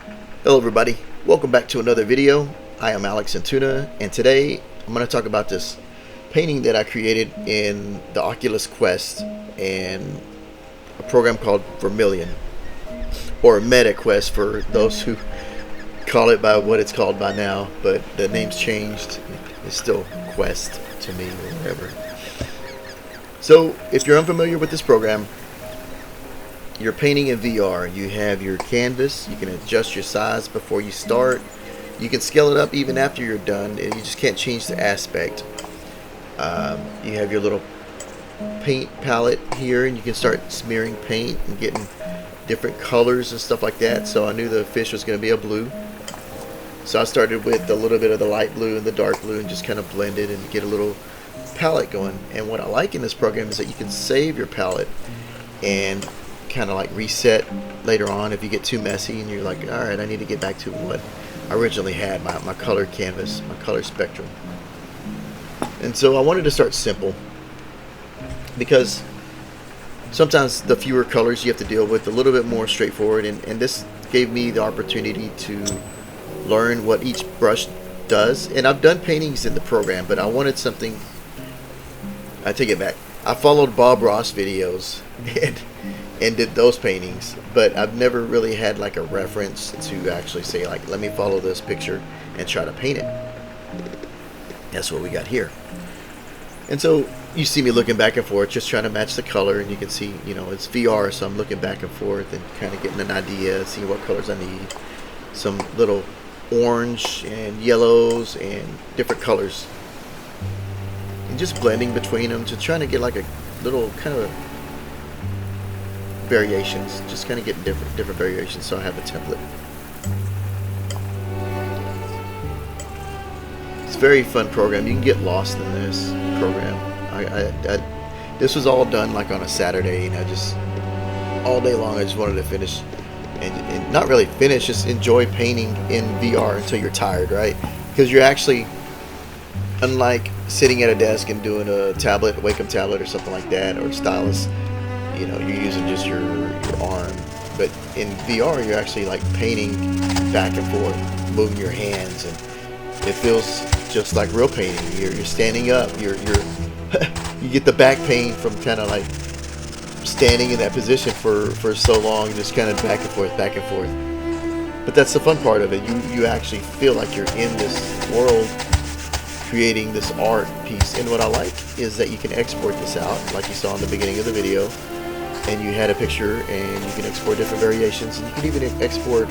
Hello everybody, welcome back to another video. I am Alex Antuna, and today I'm going to talk about this painting that I created in the Oculus Quest and a program called Vermillion, or Meta Quest for those who call it by what it's called by now, but the name's changed. It's still Quest to me or whatever. So if you're unfamiliar with this program, you're painting in VR. You have your canvas. You can adjust your size before you start. You can scale it up even after you're done. You just can't change the aspect. You have your little paint palette here, and you can start smearing paint and getting different colors and stuff like that. So I knew the fish was going to be a blue. So I started with a little bit of the light blue and the dark blue and just kind of blend it and get a little palette going. And what I like in this program is that you can save your palette and kind of like reset later on if you get too messy and you're like, alright, I need to get back to what I originally had, my color canvas, my color spectrum. And so I wanted to start simple because sometimes the fewer colors you have to deal with, a little bit more straightforward, and this gave me the opportunity to learn what each brush does. And I've done paintings in the program, but I wanted something. I take it back, I followed Bob Ross videos and did those paintings, but I've never really had like a reference to actually say, like, let me follow this picture and try to paint it. That's what we got here. And so you see me looking back and forth, just trying to match the color, and you can see, you know, it's VR, so I'm looking back and forth and kind of getting an idea, seeing what colors I need. Some little orange and yellows and different colors, and just blending between them, to trying to get like a little kind of variations, just kind of getting different variations, so I have a template. It's a very fun program. You can get lost in this program. This was all done like on a Saturday, and I just all day long I just wanted to finish and not really finish, just enjoy painting in VR until you're tired, right? Because you're actually, unlike sitting at a desk and doing a tablet, Wacom tablet or something like that, or stylus, you know, you're using just your arm. But in VR, you're actually like painting back and forth, moving your hands, and it feels just like real painting. You're standing up. You're you get the back pain from kind of like standing in that position for so long, just kind of back and forth, back and forth. But that's the fun part of it. You actually feel like you're in this world, creating this art piece. And what I like is that you can export this out, like you saw in the beginning of the video. And you had a picture, and you can export different variations, and you can even export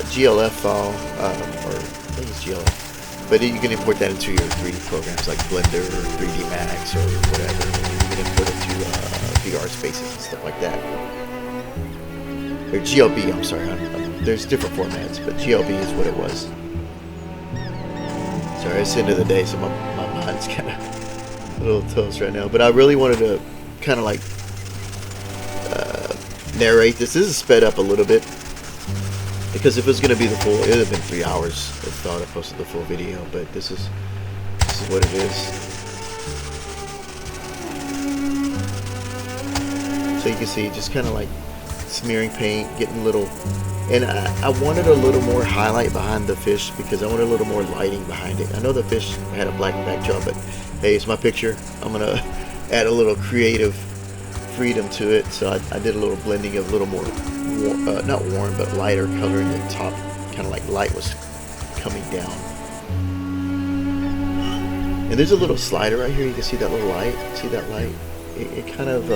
GLF file, or I think it's GLF, but you can import that into your 3D programs like Blender or 3D Max or whatever, and you can import it to VR spaces and stuff like that. Or GLB, I'm sorry, there's different formats, but GLB is what it was. Sorry, it's the end of the day, so my mind's kind of a little toast right now, but I really wanted to kind of like narrate this. This is sped up a little bit because if it was going to be the full, it would have been 3 hours if I would have posted the full video, but this is what it is. So you can see just kind of like smearing paint, getting little, and I wanted a little more highlight behind the fish because I wanted a little more lighting behind it. I know the fish had a black backdrop, but hey, it's my picture. I'm gonna add a little creative freedom to it, so I did a little blending of a little more not warm but lighter color in the top, kind of like light was coming down. And there's a little slider right here. You can see that little light. See that light? It kind of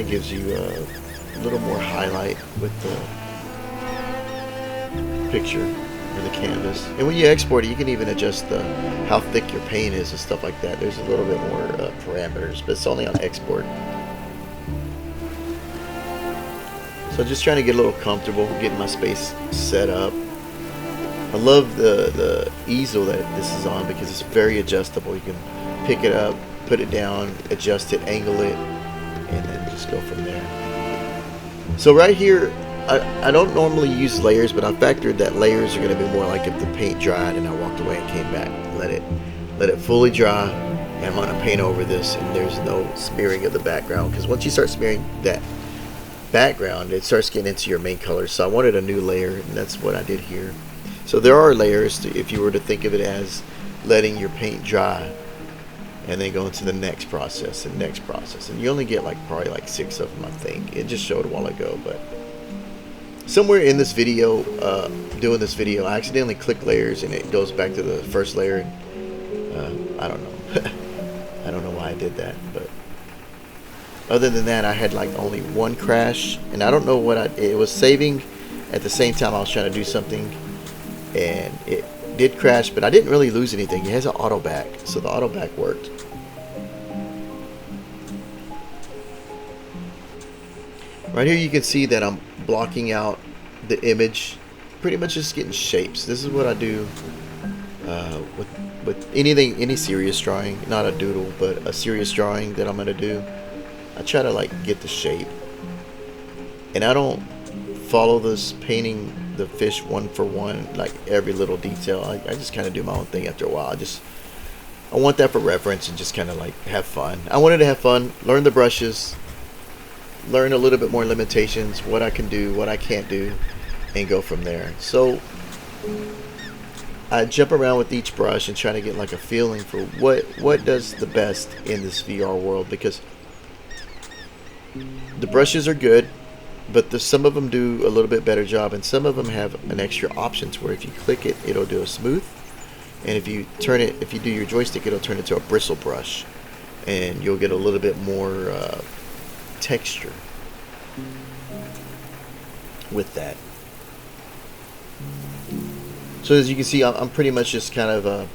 gives you a little more highlight with the picture or the canvas. And when you export it, you can even adjust how thick your paint is and stuff like that. There's a little bit more parameters, but it's only on export. So just trying to get a little comfortable, getting my space set up. I love the easel that this is on because it's very adjustable. You can pick it up, put it down, adjust it, angle it, and then just go from there. So right here, I don't normally use layers, but I factored that layers are going to be more like if the paint dried and I walked away and came back. Let it fully dry, and I'm going to paint over this, and there's no smearing of the background, because once you start smearing that background, it starts getting into your main color. So I wanted a new layer, and that's what I did here. So there are layers if you were to think of it as letting your paint dry and then go into the next process and next process. And you only get probably 6 of them, I think. It just showed a while ago, but somewhere in this video, doing this video, I accidentally clicked layers and it goes back to the first layer. I don't know. I don't know why I did that, but other than that, I had only one crash, and I don't know what it was saving at the same time I was trying to do something, and it did crash, but I didn't really lose anything. It has an auto back, so the auto back worked. Right here you can see that I'm blocking out the image, pretty much just getting shapes. This is what I do with anything, any serious drawing, not a doodle, but a serious drawing that I'm going to do. I try to get the shape, and I don't follow this painting the fish one for one, every little detail. I just kind of do my own thing after a while. I want that for reference and just kind of have fun. I wanted to have fun, learn the brushes, learn a little bit more limitations, what I can do, what I can't do, and go from there. So I jump around with each brush and try to get a feeling for what does the best in this VR world, because the brushes are good, but some of them do a little bit better job, and some of them have an extra option to where if you click it, it'll do a smooth, and if you do your joystick, it'll turn into a bristle brush, and you'll get a little bit more texture with that. So as you can see, I'm pretty much just kind of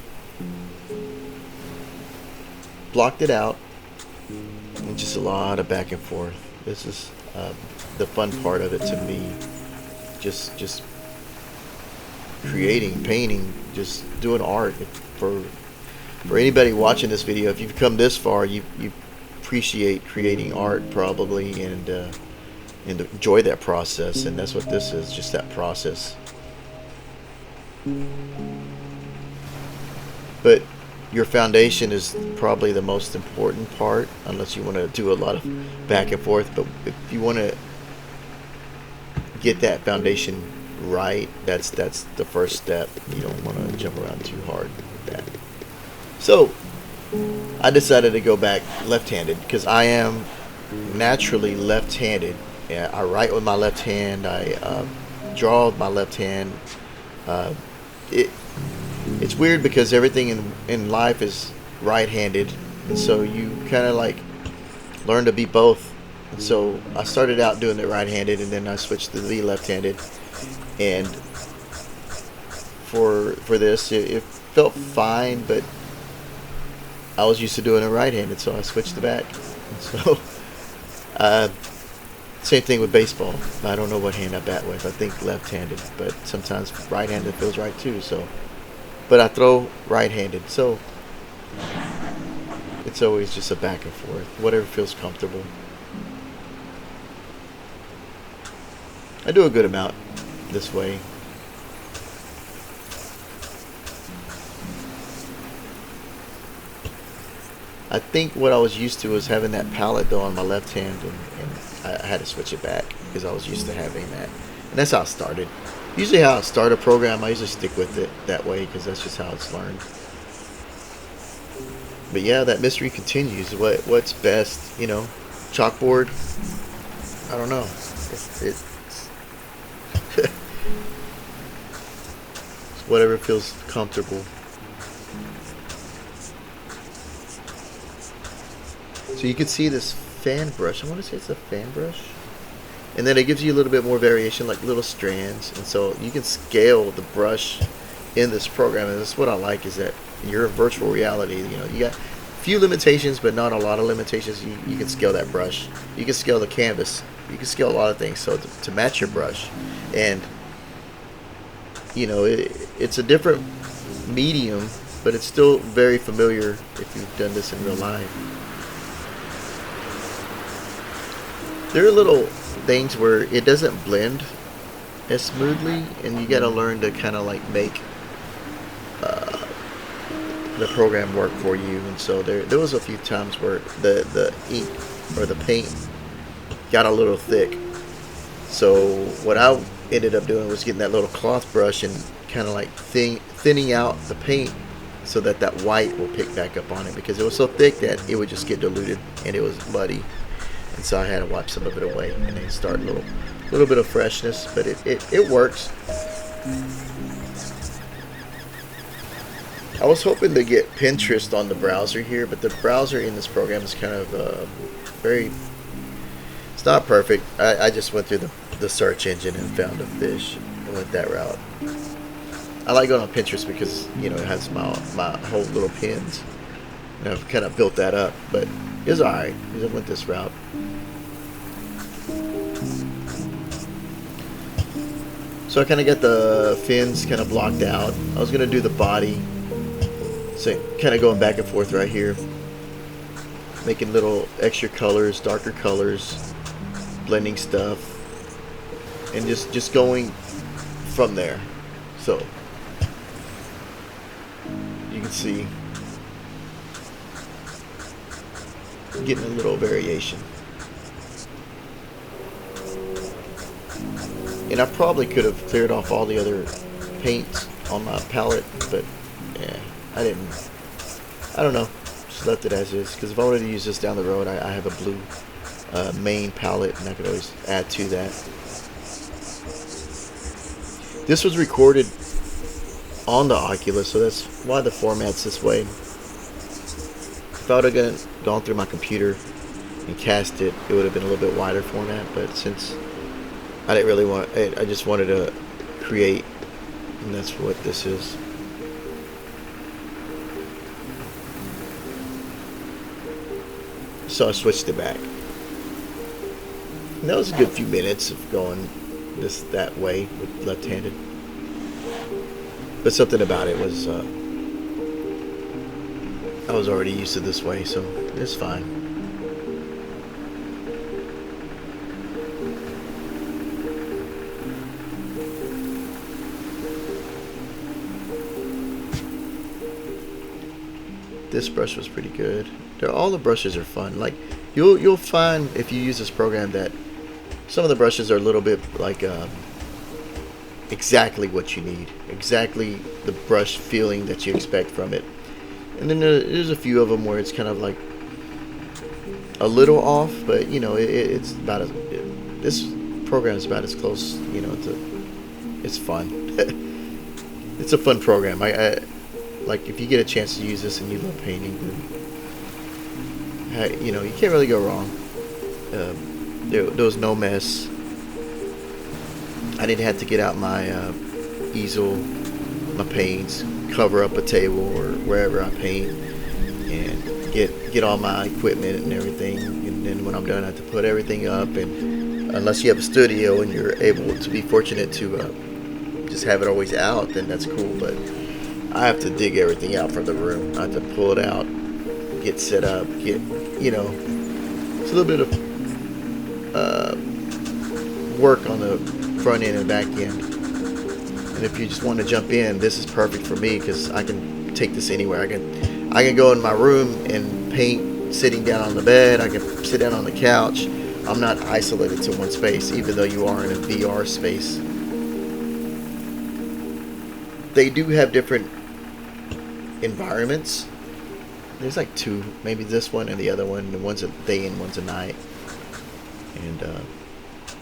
blocked it out, and just a lot of back and forth. This is the fun part of it to me. Just creating, painting, just doing art. For anybody watching this video, if you've come this far, you appreciate creating art probably, and enjoy that process. And that's what this is, just that process. But your foundation is probably the most important part, unless you want to do a lot of back and forth. But if you want to get that foundation right, that's the first step. You don't want to jump around too hard with that. So I decided to go back left-handed, because I am naturally left-handed. Yeah, I write with my left hand, I draw with my left hand. It's weird because everything in life is right-handed, and so you kind of learn to be both. And so I started out doing it right-handed, and then I switched to the left-handed. And for this, it felt fine, but I was used to doing it right-handed, so I switched to back. And so same thing with baseball. I don't know what hand I bat with. I think left-handed, but sometimes right-handed feels right too. So, but I throw right-handed, so it's always just a back and forth, whatever feels comfortable. I do a good amount this way. I think what I was used to was having that palette though on my left hand, and I had to switch it back because I was used to having that. And that's how I started. Usually how I start a program, I usually stick with it that way because that's just how it's learned. But yeah, that mystery continues. What's best, you know? Chalkboard? I don't know. It's whatever feels comfortable. So you can see this fan brush. I want to say it's a fan brush. And then it gives you a little bit more variation, like little strands. And so you can scale the brush in this program. And that's what I like, is that you're in virtual reality. You know, you got a few limitations, but not a lot of limitations. You can scale that brush. You can scale the canvas. You can scale a lot of things. So to match your brush. And, you know, it's a different medium, but it's still very familiar if you've done this in real life. There are little things where it doesn't blend as smoothly, and you got to learn to kind of like make the program work for you. And so there was a few times where the ink or the paint got a little thick, So what I ended up doing was getting that little cloth brush and kind of like thinning out the paint so that that white will pick back up on it, because it was so thick that it would just get diluted and it was muddy. And so I had to wipe some of it away and then start a little bit of freshness, but it works. I was hoping to get Pinterest on the browser here, but the browser in this program is kind of very, it's not perfect. I just went through the search engine and found a fish and went that route. I like going on Pinterest because, you know, it has my whole little pins. And I've kind of built that up, but it was alright because I went this route. So I kind of got the fins kind of blocked out. I was going to do the body. So kind of going back and forth right here. Making little extra colors, darker colors, blending stuff. And just going from there. So you can see getting a little variation. And I probably could have cleared off all the other paints on my palette, but yeah, I didn't. I don't know. Just left it as is, because if I wanted to use this down the road, I have a blue main palette, and I could always add to that. This was recorded on the Oculus, so that's why the format's this way. If I would have gone through my computer and cast it, it would have been a little bit wider format, but since I didn't really want it, I just wanted to create, and that's what this is. So I switched it back. And that was a good few minutes of going that way with left-handed. But something about it was, I was already used to this way, so it's fine. This brush was pretty good. All the brushes are fun. Like you'll find if you use this program that some of the brushes are a little bit like exactly what you need, exactly the brush feeling that you expect from it. And then there's a few of them where it's kind of like a little off, but you know it's about this program is about as close, you know, it's fun. It's a fun program. I like if you get a chance to use this and you love painting, then you know you can't really go wrong. There was no mess. I didn't have to get out my easel, my paints, cover up a table or wherever I paint, and get all my equipment and everything. And then when I'm done, I have to put everything up. And unless you have a studio and you're able to be fortunate to just have it always out, then that's cool. But I have to dig everything out from the room. I have to pull it out, get set up, you know, it's a little bit of work on the front end and back end. And if you just want to jump in, this is perfect for me because I can take this anywhere. I can go in my room and paint sitting down on the bed. I can sit down on the couch. I'm not isolated to one space, even though you are in a VR space. They do have different environments. There's like two, maybe this one and the other one. And one's a day and one's a night. And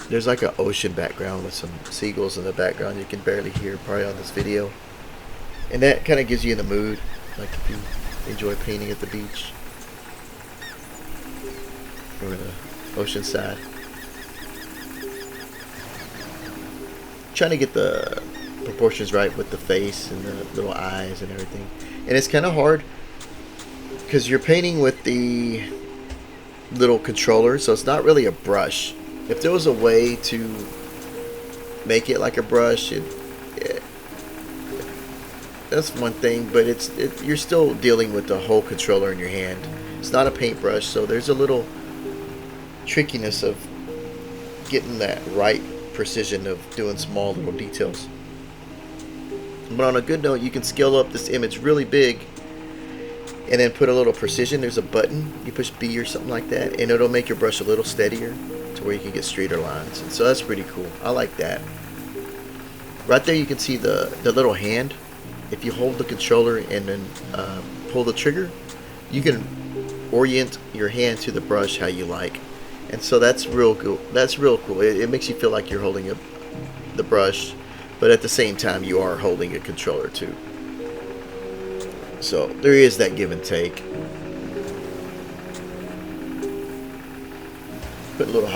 there's like an ocean background with some seagulls in the background. You can barely hear probably on this video. And that kind of gives you in the mood, like if you enjoy painting at the beach or the ocean side. Trying to get the proportions right with the face and the little eyes and everything. And it's kind of hard because you're painting with the little controller, so it's not really a brush. If there was a way to make it like a brush, that's one thing, but you're still dealing with the whole controller in your hand. It's not a paintbrush, so there's a little trickiness of getting that right precision of doing small little details. But on a good note, you can scale up this image really big and then put a little precision. There's a button, you push B or something like that, and it'll make your brush a little steadier. to where you can get straighter lines. And so that's pretty cool. I like that. Right there you can see the little hand. If you hold the controller and then pull the trigger, you can orient your hand to the brush how you like. And so that's real cool. That's real cool. It makes you feel like you're holding the brush, but at the same time you are holding a controller too. So there is that give and take. Put a little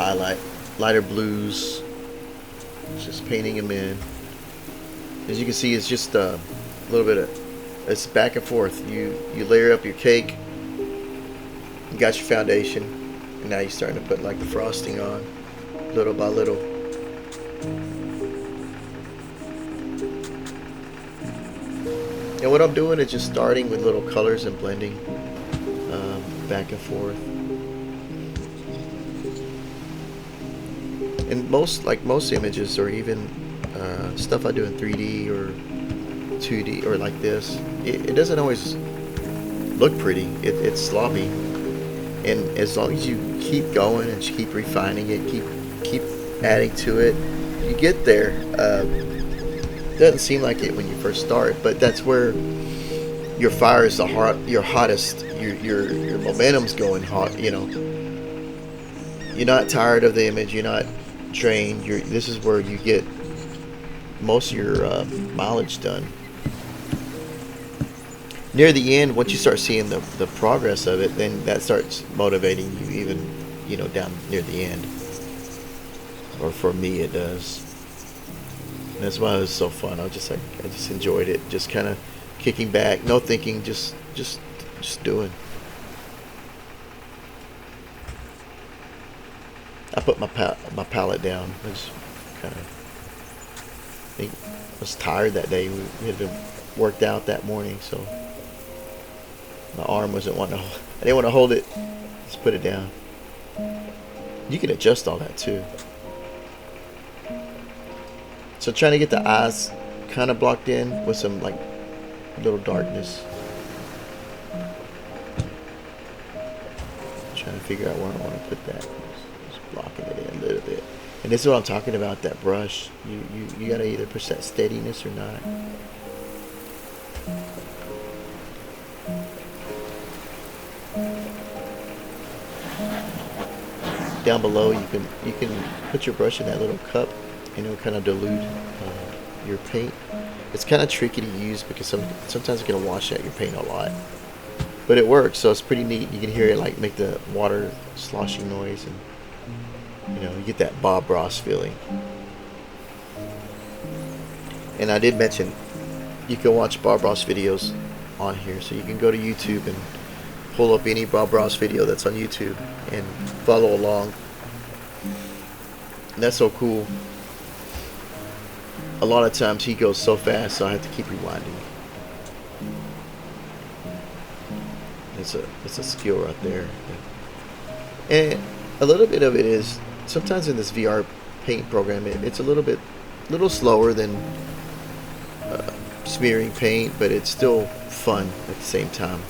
lighter blues. Just painting them in. As you can see, it's just a little bit of, it's back and forth. You layer up your cake. You got your foundation, and now you're starting to put like the frosting on, little by little. And what I'm doing is just starting with little colors and blending back and forth. And most images, or even stuff I do in 3D or 2D or like this, it doesn't always look pretty. It's sloppy. And as long as you keep going and you keep refining it, keep adding to it, you get there. It doesn't seem like it when you first start, but that's where your fire is your hottest. Your momentum's going hot. You know, you're not tired of the image. You're not drained. This is where you get most of your mileage done. Near the end, once you start seeing the progress of it, then that starts motivating you even, you know, down near the end. Or for me, it does. And that's why it was so fun. I just enjoyed it. Just kind of kicking back, no thinking, just doing. I put my palette down. I just kind of was tired that day. We had been worked out that morning, so my arm wasn't wanting to. I didn't want to hold it. Just put it down. You can adjust all that too. So trying to get the eyes kind of blocked in with some like little darkness. Trying to figure out where I want to put that. Just blocking it in a little bit. And this is what I'm talking about, that brush. You gotta either push that steadiness or not. Down below you can put your brush in that little cup and it'll kind of dilute your paint. It's kind of tricky to use because sometimes it's gonna wash out your paint a lot, but it works, so it's pretty neat. You can hear it like make the water sloshing noise, and you know, you get that Bob Ross feeling. And I did mention you can watch Bob Ross videos on here, so you can go to YouTube and pull up any Bob Ross video that's on YouTube and follow along. And that's so cool. A lot of times he goes so fast, so I have to keep rewinding. It's a skill right there. And a little bit of it is sometimes in this VR paint program, it's a little slower than smearing paint, but it's still fun at the same time.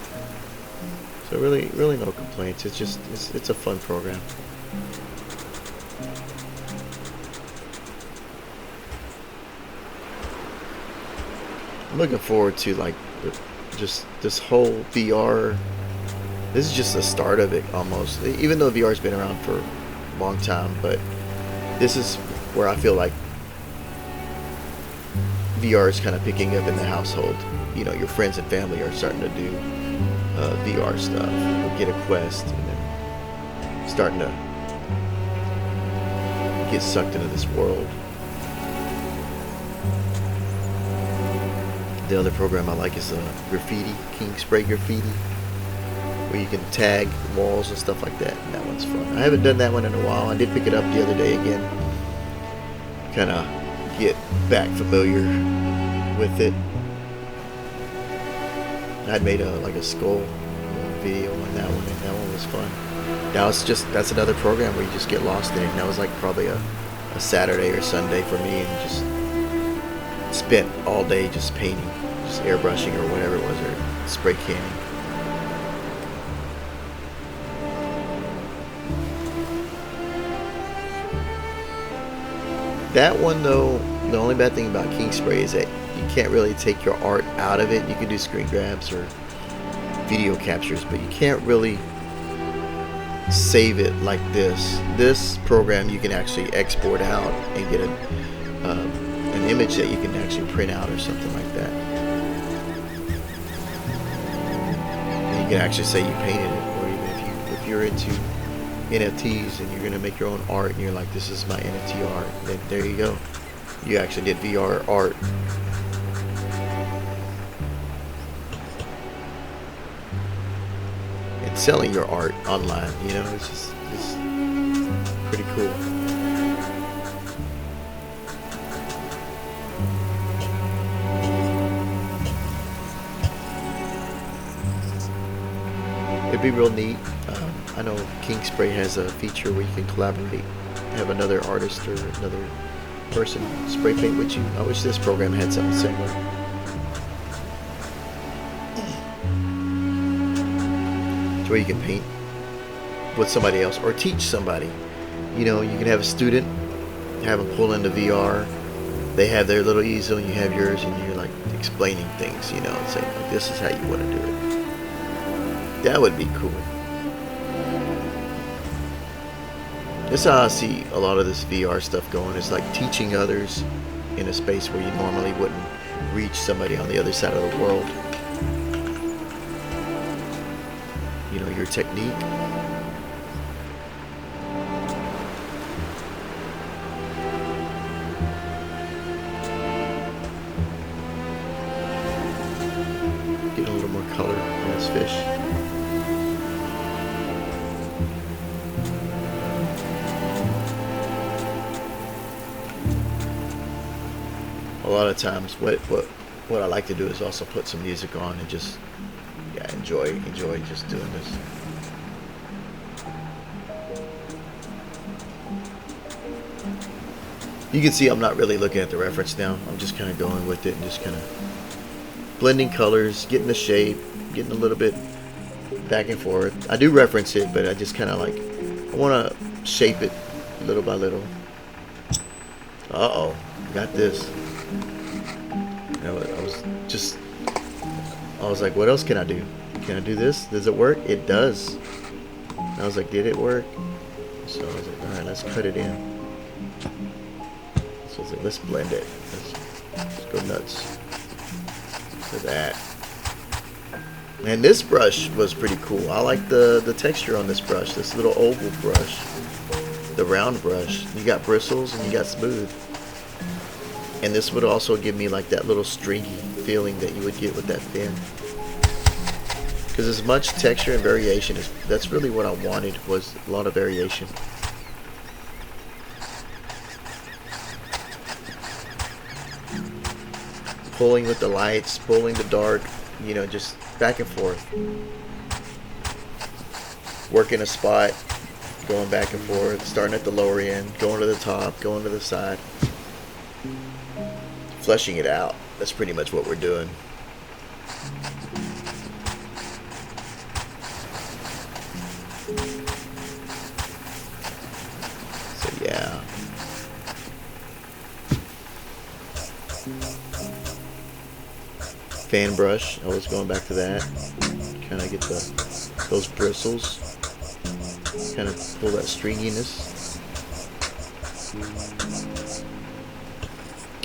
So really no complaints. It's a fun program. I'm looking forward to like just this whole VR. This is just the start of it almost. Even though VR's been around for a long time, but this is where I feel like VR is kind of picking up in the household. You know, your friends and family are starting to do VR stuff, or get a Quest, and then starting to get sucked into this world. The other program I like is Graffiti, King Spray Graffiti, where you can tag walls and stuff like that, and that one's fun. I haven't done that one in a while. I did pick it up the other day again, kind of get back familiar with it. I'd made a skull video on that one, and that one was fun. That's another program where you just get lost in it, and that was like probably a Saturday or Sunday for me, and just spent all day just painting, just airbrushing or whatever it was, or spray canning. That one though, the only bad thing about King Spray is that you can't really take your art out of it. You can do screen grabs or video captures, but you can't really save it like this. This program you can actually export out and get an image that you can actually print out or something like that. And you can actually say you painted it, or even if you're into NFTs and you're gonna make your own art and you're like, this is my NFT art, then there you go. You actually did VR art. And selling your art online, you know, it's pretty cool. It'd be real neat. I know King Spray has a feature where you can collaborate, have another artist or another person spray paint with you. I wish this program had something similar. Where you can paint with somebody else or teach somebody. You know, you can have a student, have them pull into VR. They have their little easel and you have yours, and you're like explaining things, you know, and saying, like, this is how you want to do it. That would be cool. That's how I see a lot of this VR stuff going. It's like teaching others in a space where you normally wouldn't reach somebody on the other side of the world. You know, your technique. Get a little more color on this fish. A lot of times what I like to do is also put some music on and just enjoy just doing this. You can see I'm not really looking at the reference now. I'm just kind of going with it and just kind of blending colors, getting the shape, getting a little bit back and forth. I do reference it, but I just kind of like, I want to shape it little by little. Uh-oh, got this. You know, I was like, what else can I do? Can I do this? Does it work? It does. And I was like, did it work? So I was like, alright, let's cut it in. So I was like, let's blend it. Let's go nuts. For that. And this brush was pretty cool. I like the texture on this brush. This little oval brush. The round brush. You got bristles and you got smooth. And this would also give me like that little stringy feeling that you would get with that fin. Because as much texture and variation, that's really what I wanted, was a lot of variation. Pulling with the lights, pulling the dark, you know, just back and forth. Working a spot, going back and forth, starting at the lower end, going to the top, going to the side. Fleshing it out. That's pretty much what we're doing. So yeah. Fan brush. I was going back to that. Kind of get those bristles. Kind of pull that stringiness.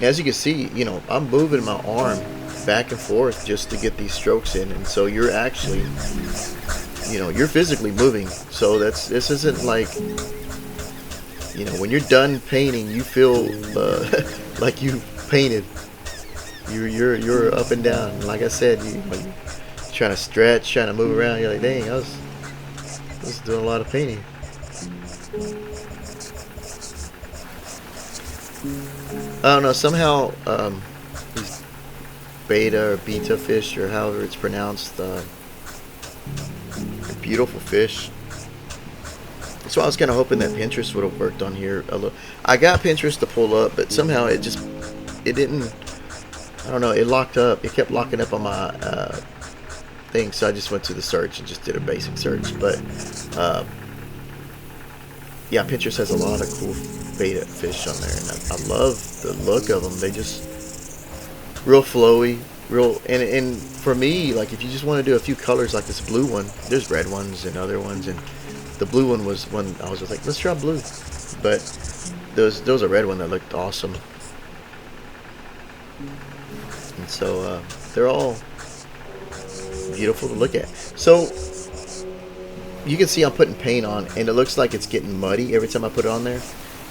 As you can see, you know, I'm moving my arm back and forth just to get these strokes in, and so you're actually, you know, you're physically moving. So this isn't like, you know, when you're done painting, you feel like you painted. You're up and down. Like I said, you're trying to stretch, trying to move around. You're like, dang, I was doing a lot of painting. I don't know, somehow these beta or beta fish, or however it's pronounced, beautiful fish. So I was kind of hoping that Pinterest would have worked on here a little. I got Pinterest to pull up, but somehow it didn't, I don't know, it locked up. It kept locking up on my thing, so I just went to the search and just did a basic search. But yeah, Pinterest has a lot of cool betta fish on there, and I love the look of them. They just real flowy, real, and for me, like if you just want to do a few colors like this blue one, there's red ones and other ones, and the blue one was one I was just like, let's try blue, but there was a red one that looked awesome, and so they're all beautiful to look at. So you can see I'm putting paint on, and it looks like it's getting muddy every time I put it on there.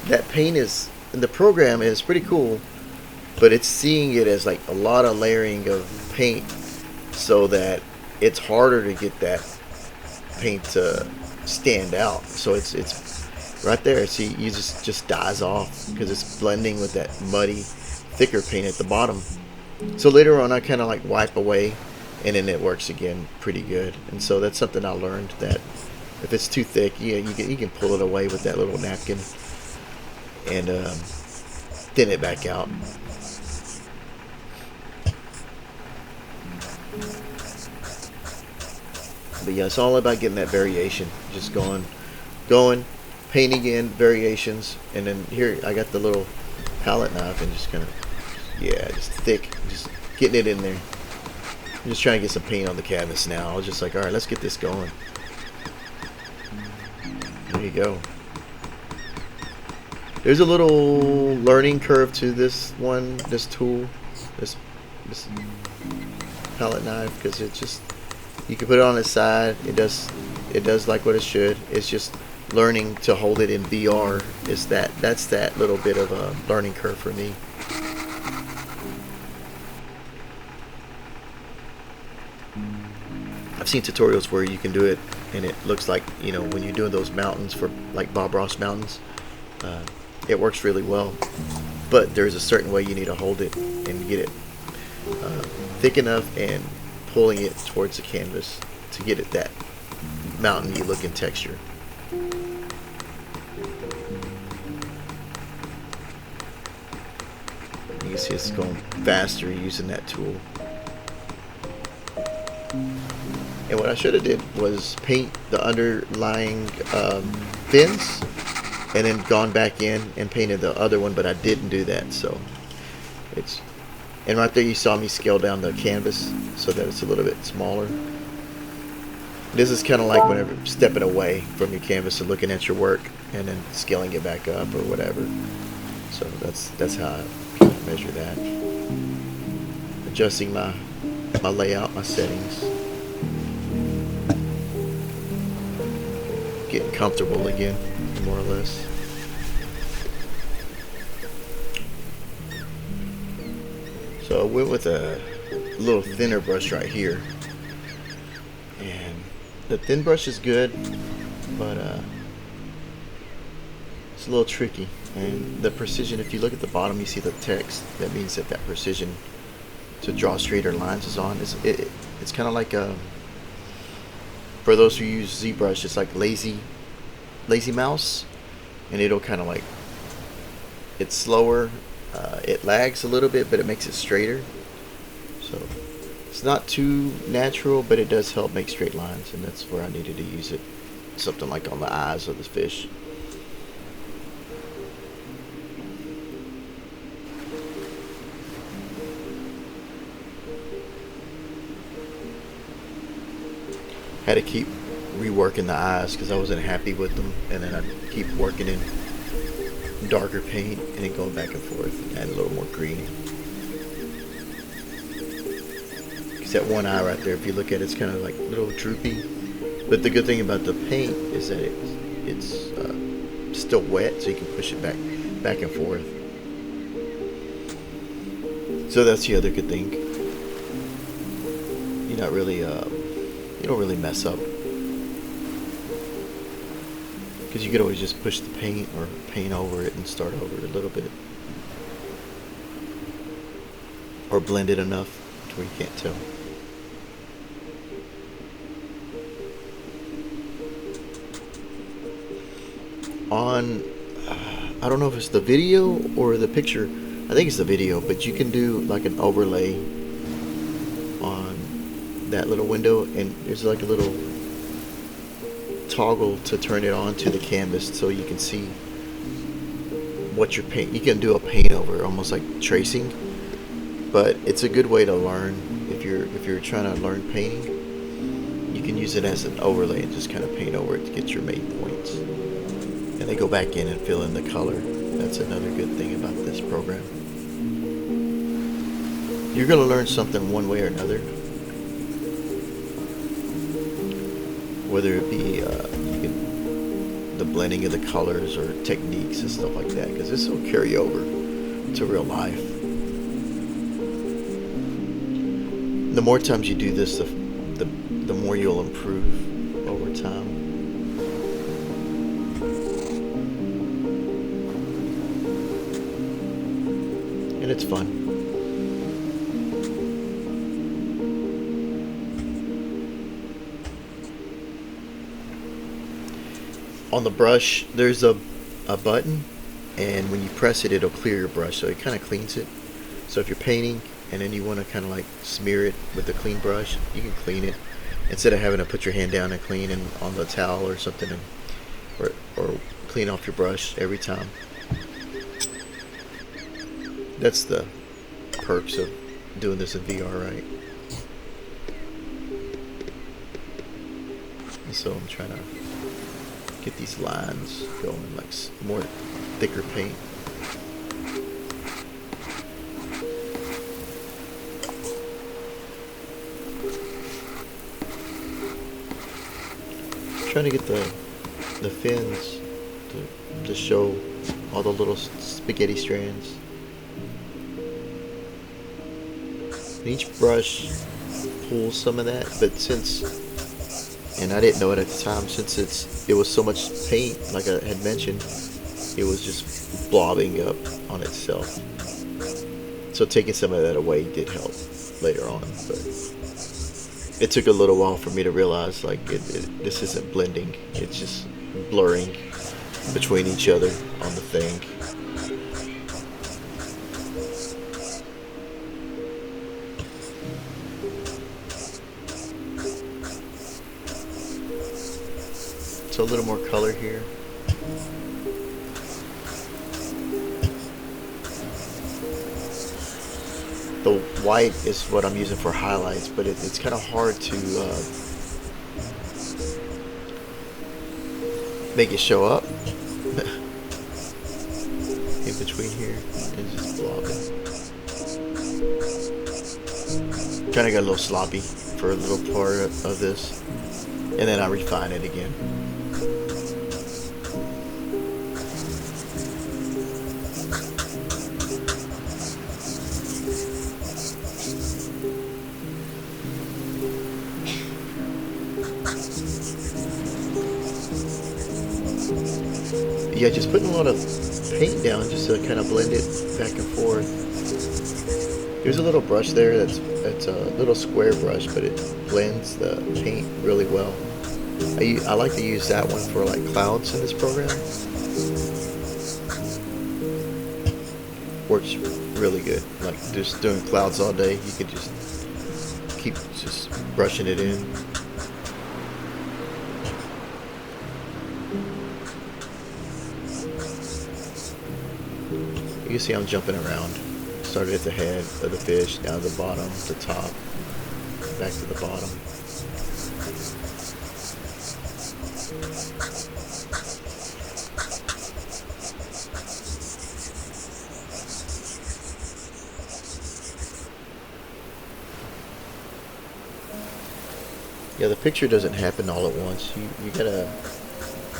That paint is, in the program, is pretty cool, but it's seeing it as like a lot of layering of paint, so that it's harder to get that paint to stand out. So it's right there. See, you just dies off because it's blending with that muddy, thicker paint at the bottom. So later on, I kind of like wipe away, and then it works again pretty good. And so that's something I learned, that if it's too thick, yeah, you can pull it away with that little napkin and thin it back out. But yeah, it's all about getting that variation. Just going, painting in variations, and then here I got the little palette knife and just kind of, yeah, just thick, just getting it in there. I'm just trying to get some paint on the canvas now. I was just like, all right, let's get this going. There you go. There's a little learning curve to this one, this tool, this palette knife, because it just, you can put it on its side. It does like what it should. It's just learning to hold it in VR. That's that little bit of a learning curve for me. I've seen tutorials where you can do it, and it looks like, you know, when you're doing those mountains for like Bob Ross mountains, it works really well. But there's a certain way you need to hold it and get it thick enough and pulling it towards the canvas to get it that mountainy looking texture. You can see it's going faster using that tool. And what I should have did was paint the underlying fins, and then gone back in and painted the other one, but I didn't do that. So it's, and right there you saw me scale down the canvas so that it's a little bit smaller. This is kind of like whenever stepping away from your canvas and looking at your work and then scaling it back up or whatever. So that's how I measure that. Adjusting my layout, my settings. Getting comfortable again, more or less. So I went with a little thinner brush right here, and the thin brush is good, but it's a little tricky. And the precision, if you look at the bottom, you see the text. That means that precision to draw straighter lines is on. It's kind of like for those who use ZBrush, it's like lazy mouse, and it'll kind of like, it's slower, it lags a little bit, but it makes it straighter. So it's not too natural, but it does help make straight lines, and that's where I needed to use it. Something like on the eyes of the fish. Had to keep reworking the eyes because I wasn't happy with them, and then I'd keep working in darker paint and then going back and forth and add a little more green. Because that one eye right there, if you look at it, it's kind of like a little droopy. But the good thing about the paint is that it's still wet, so you can push it back and forth. So that's the other good thing. You're not really you don't really mess up, because you could always just push the paint or paint over it and start over a little bit, or blend it enough to where you can't tell. On I don't know if it's the video or the picture, I think it's the video, but you can do like an overlay on that little window, and there's like a little toggle to turn it on to the canvas so you can see what you're paint. You can do a paint over, almost like tracing, but it's a good way to learn. If you're trying to learn painting, you can use it as an overlay and just kind of paint over it to get your main points, and then go back in and fill in the color. That's another good thing about this program. You're going to learn something one way or another, whether it be the blending of the colors or techniques and stuff like that, because this will carry over to real life. The more times you do this, the more you'll improve over time. And it's fun. On the brush, there's a button, and when you press it, it'll clear your brush, so it kind of cleans it. So if you're painting and then you want to kind of like smear it with a clean brush, you can clean it instead of having to put your hand down and clean and on the towel or something, or clean off your brush every time. That's the perks of doing this in VR, right? And so I'm trying to get these lines going, like more thicker paint. Trying to get the fins to show all the little spaghetti strands. And each brush pulls some of that, but since, and I didn't know it at the time, since it was so much paint, like I had mentioned, it was just blobbing up on itself. So taking some of that away did help later on, but it took a little while for me to realize, like, this isn't blending, it's just blurring between each other on the thing. So a little more color here. The white is what I'm using for highlights, but it's kind of hard to make it show up in between here and just blobbing. Kind of got a little sloppy for a little part of this, and then I refine it again. Yeah, just putting a lot of paint down just to kind of blend it back and forth. There's a little brush there that's a little square brush, but it blends the paint really well. I like to use that one for like clouds in this program. Works really good. Like just doing clouds all day, you could just keep just brushing it in. You can see I'm jumping around. Started at the head of the fish, down to the bottom, to the top, back to the bottom. Yeah, the picture doesn't happen all at once. You gotta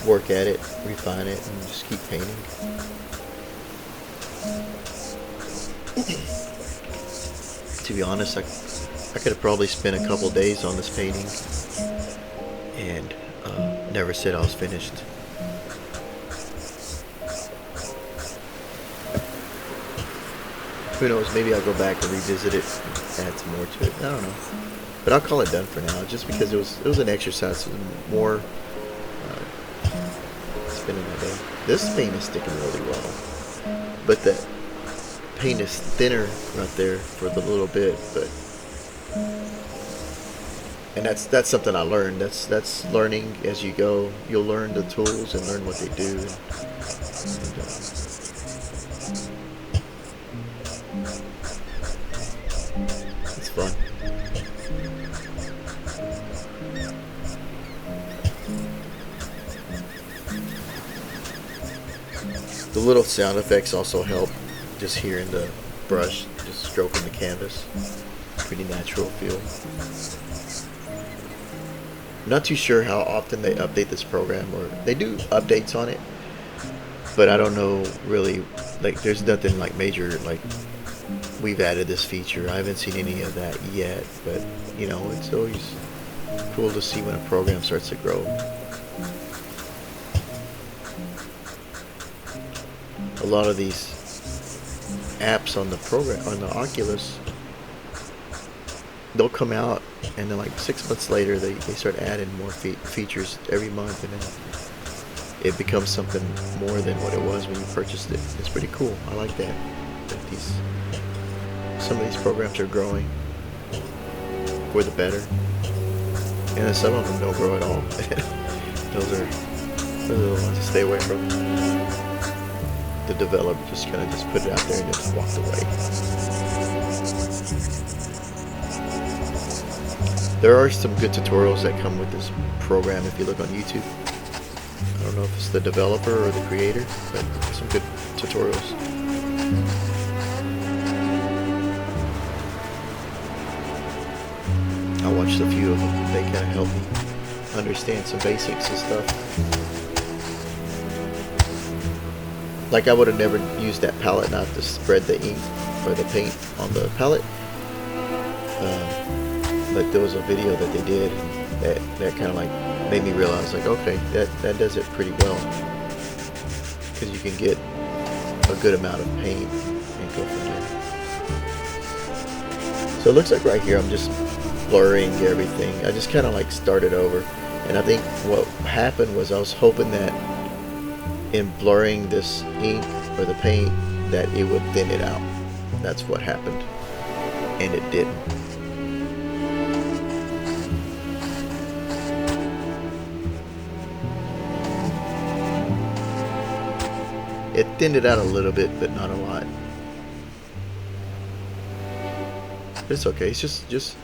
work at it, refine it, and just keep painting. To be honest, I could have probably spent a couple days on this painting and never said I was finished. Who knows, maybe I'll go back and revisit it and add some more to it. I don't know. But I'll call it done for now, just because it was an exercise, more spending my day. This paint is sticking really well, but the paint is thinner right there for the little bit, but and that's something I learned. That's learning as you go. You'll learn the tools and learn what they do. And little sound effects also help. Just hearing the brush, just stroking the canvas. Pretty natural feel. I'm not too sure how often they update this program, or they do updates on it, but I don't know really, like there's nothing like major, like we've added this feature. I haven't seen any of that yet, but you know, it's always cool to see when a program starts to grow. A lot of these apps on the program, on the Oculus, they'll come out and then like 6 months later they start adding more features every month, and then it becomes something more than what it was when you purchased it. It's pretty cool. I like that some of these programs are growing for the better, and then some of them don't grow at all. those are the ones to stay away from. The developer just kind of just put it out there and just walked away. There are some good tutorials that come with this program if you look on YouTube. I don't know if it's the developer or the creator, but some good tutorials. I watched a few of them. They kind of help me understand some basics and stuff. Like I would have never used that palette knife to spread the ink or the paint on the palette. But there was a video that they did that kind of like made me realize, like, okay, that does it pretty well, because you can get a good amount of paint and go from there. So it looks like right here I'm just blurring everything. I just kind of like started over, and I think what happened was I was hoping that in blurring this ink or the paint that it would thin it out. That's what happened, and it didn't. It thinned it out a little bit, but not a lot. It's okay. It's just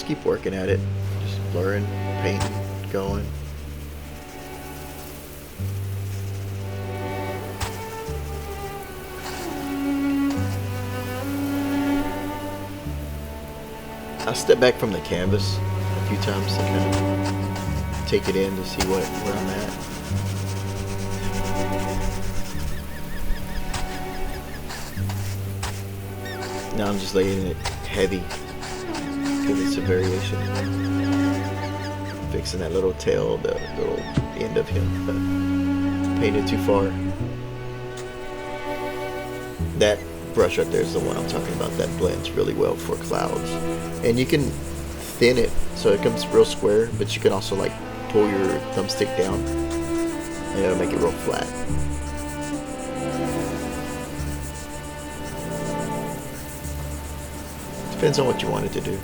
keep working at it. Just blurring, painting, going. I step back from the canvas a few times to kind of take it in to see where I'm at. Now I'm just laying it heavy, give it some variation, fixing that little tail, the little end of him, but painted too far. That brush right there is the one I'm talking about. That blends really well for clouds, and you can thin it so it comes real square, but you can also like pull your thumbstick down and it'll make it real flat. Depends on what you want it to do.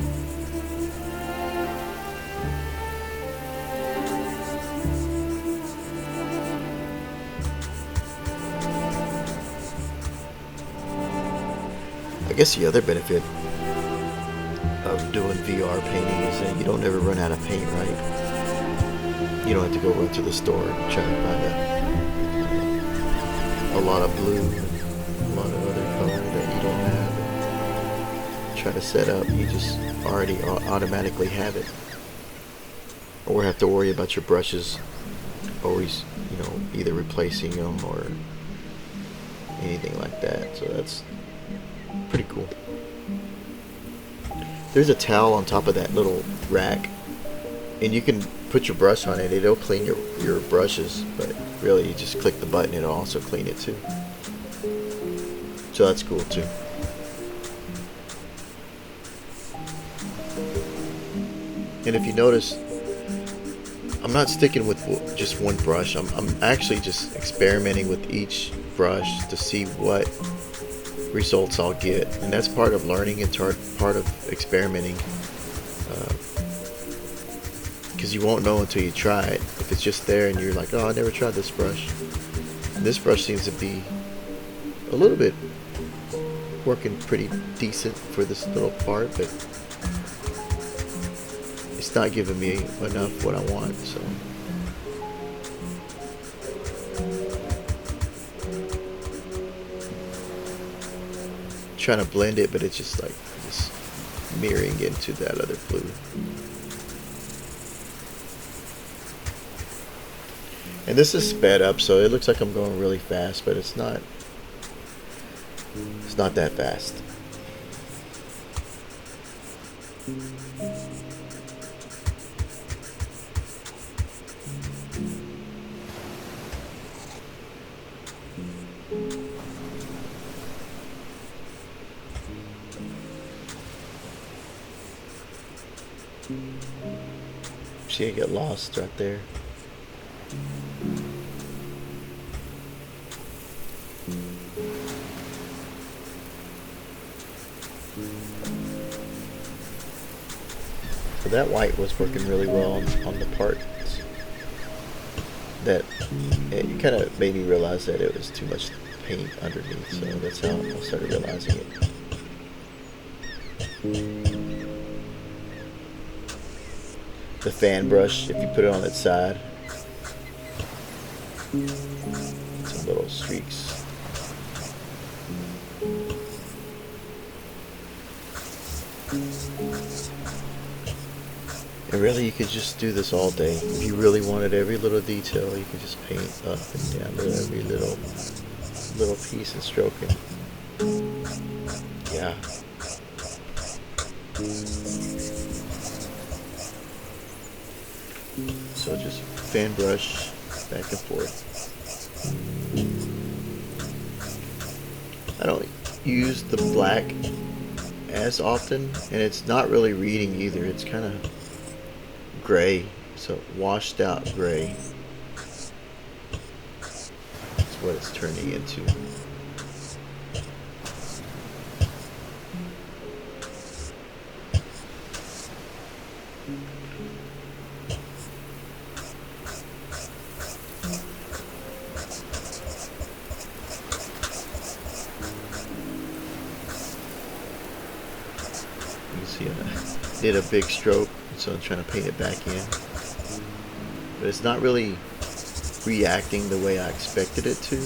I guess the other benefit of doing VR painting is that you don't ever run out of paint, right? You don't have to go run to the store and try to find a lot of blue and a lot of other color that you don't have. Try to set up, you just already automatically have it, or have to worry about your brushes always, you know, either replacing them or anything like that. So that's pretty cool. There's a towel on top of that little rack, and you can put your brush on it. It'll clean your brushes, but really you just click the button, it'll also clean it too. So that's cool too. And if you notice, I'm not sticking with just one brush. I'm actually just experimenting with each brush to see what results I'll get. And that's part of learning and part of experimenting. Because you won't know until you try it. If it's just there and you're like, oh, I never tried this brush. And this brush seems to be a little bit working pretty decent for this little part, but it's not giving me enough what I want, so. trying to blend it, but it's just like just mirroring into that other blue. And this is sped up, so it looks like I'm going really fast, but it's not. It's not that fast. See it get lost right there. So that white was working really well on the parts that it kind of made me realize that it was too much paint underneath, so that's how I started realizing it. The fan brush, if you put it on its side, some little streaks. And really, you could just do this all day. If you really wanted every little detail, you could just paint up and down to every little piece and stroke it. Yeah. So just fan brush back and forth. I don't use the black as often, and it's not really reading either. It's kind of gray, so washed out gray. That's what it's turning into. You see, I did a big stroke, so I'm trying to paint it back in. But it's not really reacting the way I expected it to.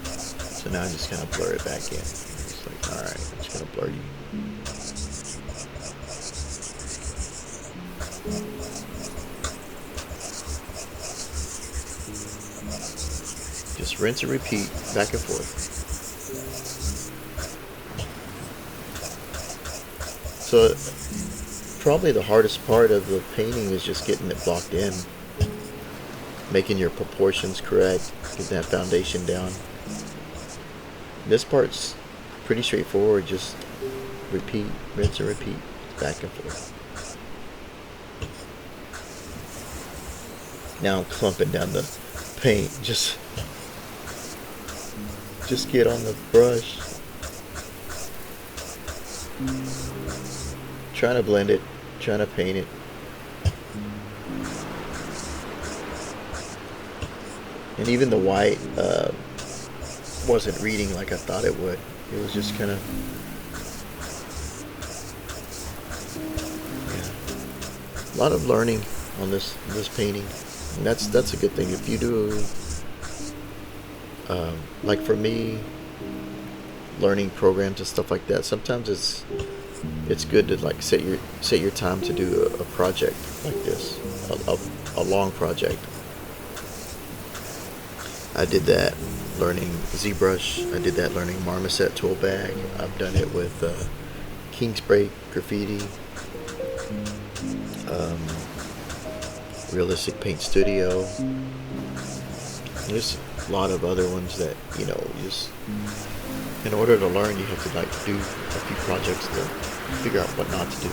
So now I'm just kind of blur it back in. It's like, alright, I'm just going to blur you. Just rinse and repeat, back and forth. So probably the hardest part of the painting is just getting it blocked in, making your proportions correct, getting that foundation down. This part's pretty straightforward, just repeat, rinse and repeat, back and forth. Now I'm clumping down the paint, just get on the brush. Trying to blend it, trying to paint it. And even the white wasn't reading like I thought it would. It was just kind of, yeah, a lot of learning on this painting. And that's a good thing. If you do, like for me, learning programs and stuff like that, sometimes it's good to like set your time to do a project like this, a long project. I did that learning ZBrush. I did that learning Marmoset tool bag. I've done it with King Spray graffiti, Realistic Paint Studio. There's a lot of other ones that, you know, just in order to learn, you have to like do a few projects to figure out what not to do.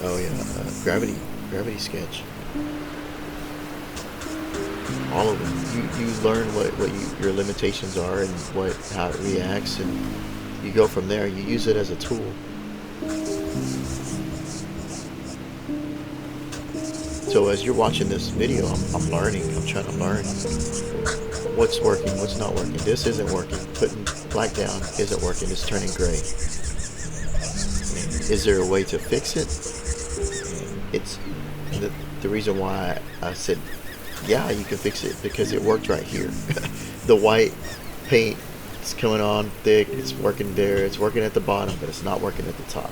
Oh yeah, gravity sketch. All of them. You learn what your limitations are and how it reacts, and you go from there. You use it as a tool. So as you're watching this video, I'm learning. I'm trying to learn what's working, what's not working. This isn't working. Putting black down isn't working. It's turning gray. And is there a way to fix it? And it's the reason why I said, yeah, you can fix it, because it worked right here. The white paint It's coming on thick. It's working there. It's working at the bottom, but it's not working at the top.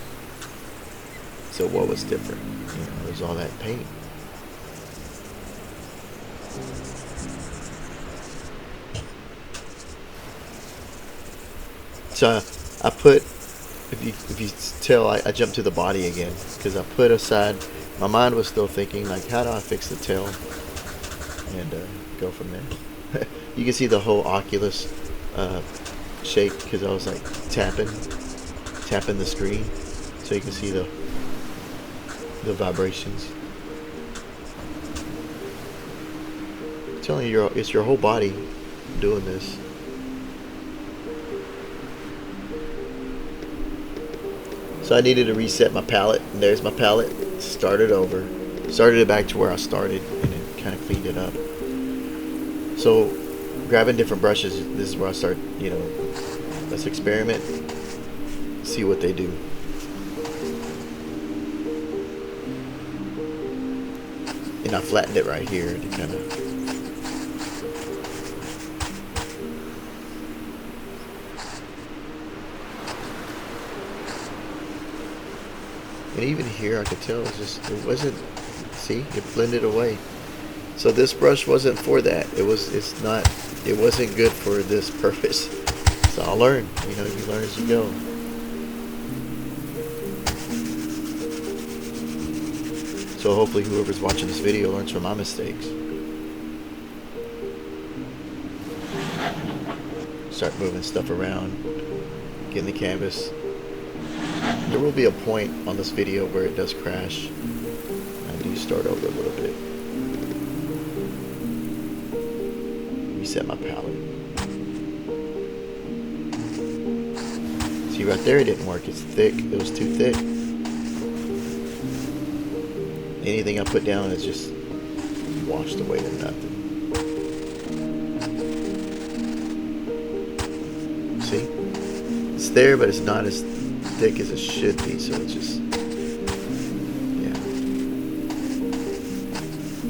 So what was different? You know, it was all that paint. So I put, if you tell, I jumped to the body again because I put aside. My mind was still thinking like, how do I fix the tail, and go from there. You can see the whole Oculus shake because I was like tapping the screen, so you can see the vibrations. I'm telling you, it's your whole body doing this. So I needed to reset my palette, and there's my palette. Started over, started it back to where I started, and then kind of cleaned it up. So grabbing different brushes, this is where I start, you know, let's experiment, see what they do. And I flattened it right here to kind of, and even here I could tell it wasn't, see, it blended away. So this brush wasn't for that. It wasn't good for this purpose. So I'll learn, you know, you learn as you go. So hopefully whoever's watching this video learns from my mistakes. Start moving stuff around, getting the canvas. There will be a point on this video where it does crash. I do start over a little bit. Reset my palette. See right there, it didn't work. It's thick. It was too thick. Anything I put down is just washed away to nothing. See? It's there, but it's not as thick as it should be, so it's just, yeah.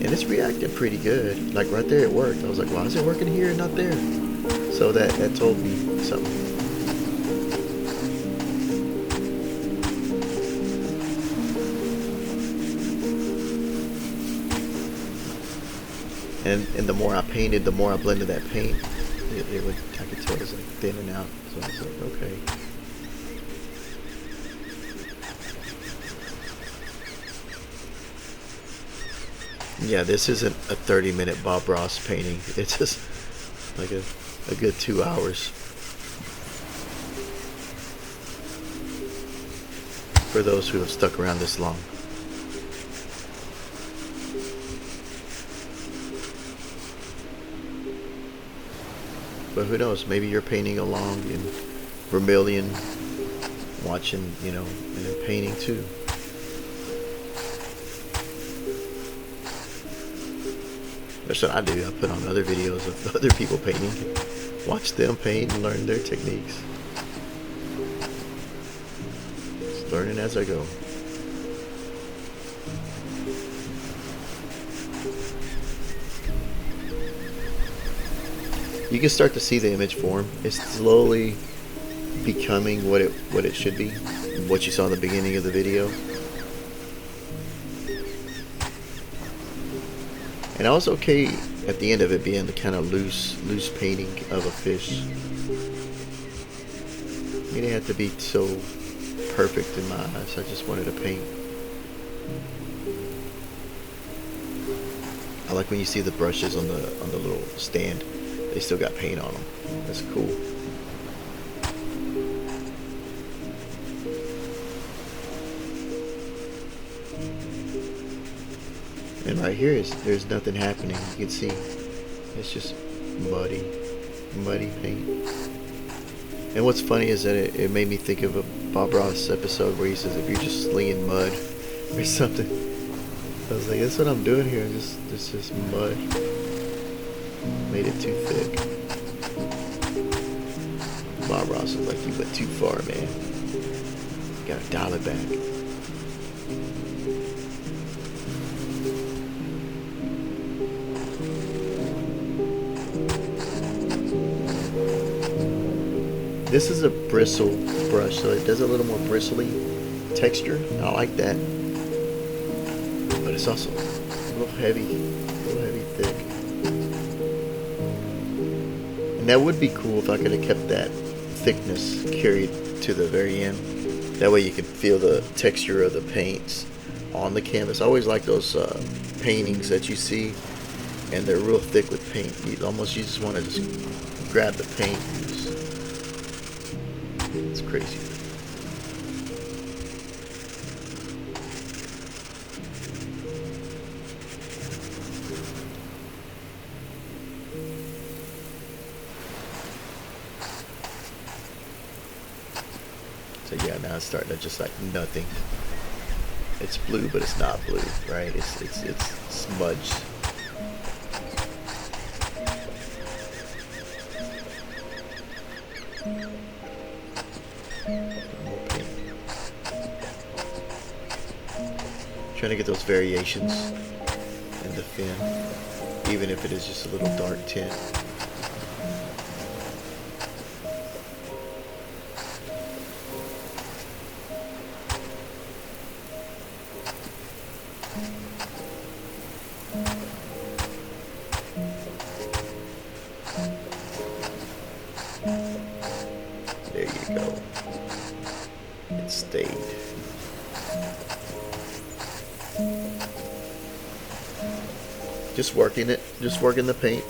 And it's reacting pretty good. Like right there it worked. I was like, why is it working here and not there? So that told me something. And the more I painted, the more I blended that paint, it would, I could tell it was like thinning out. So I was like, okay. Yeah, this isn't a 30-minute Bob Ross painting. It's just like a good 2 hours. For those who have stuck around this long. But who knows, maybe you're painting along in Vermillion, watching, you know, and then painting too. That's what I do. I put on other videos of other people painting, watch them paint and learn their techniques. Just learning as I go. You can start to see the image form. It's slowly becoming what it should be, what you saw in the beginning of the video. And I was okay at the end of it being the kind of loose painting of a fish. It didn't have to be so perfect in my eyes. I just wanted to paint. I like when you see the brushes on the little stand. They still got paint on them. That's cool. And right here there's nothing happening. You can see it's just muddy paint. And what's funny is that it made me think of a Bob Ross episode where he says if you're just slinging mud or something. I was like, that's what I'm doing here. It's just mud. Made it too thick. Bob Ross was like, you went too far, man. You gotta dial it back. This is a bristle brush, so it does a little more bristly texture. I like that, but it's also a little heavy thick. And that would be cool if I could have kept that thickness carried to the very end. That way you can feel the texture of the paints on the canvas. I always like those paintings that you see and they're real thick with paint. You just want to just grab the paint and just, it's crazy. So yeah, now it's starting to just like nothing. It's blue, but it's not blue, right? It's smudged. More paint. Trying to get those variations in the fin, even if it is just a little dark tint. There you go. It stayed. Just working it. Just working the paint.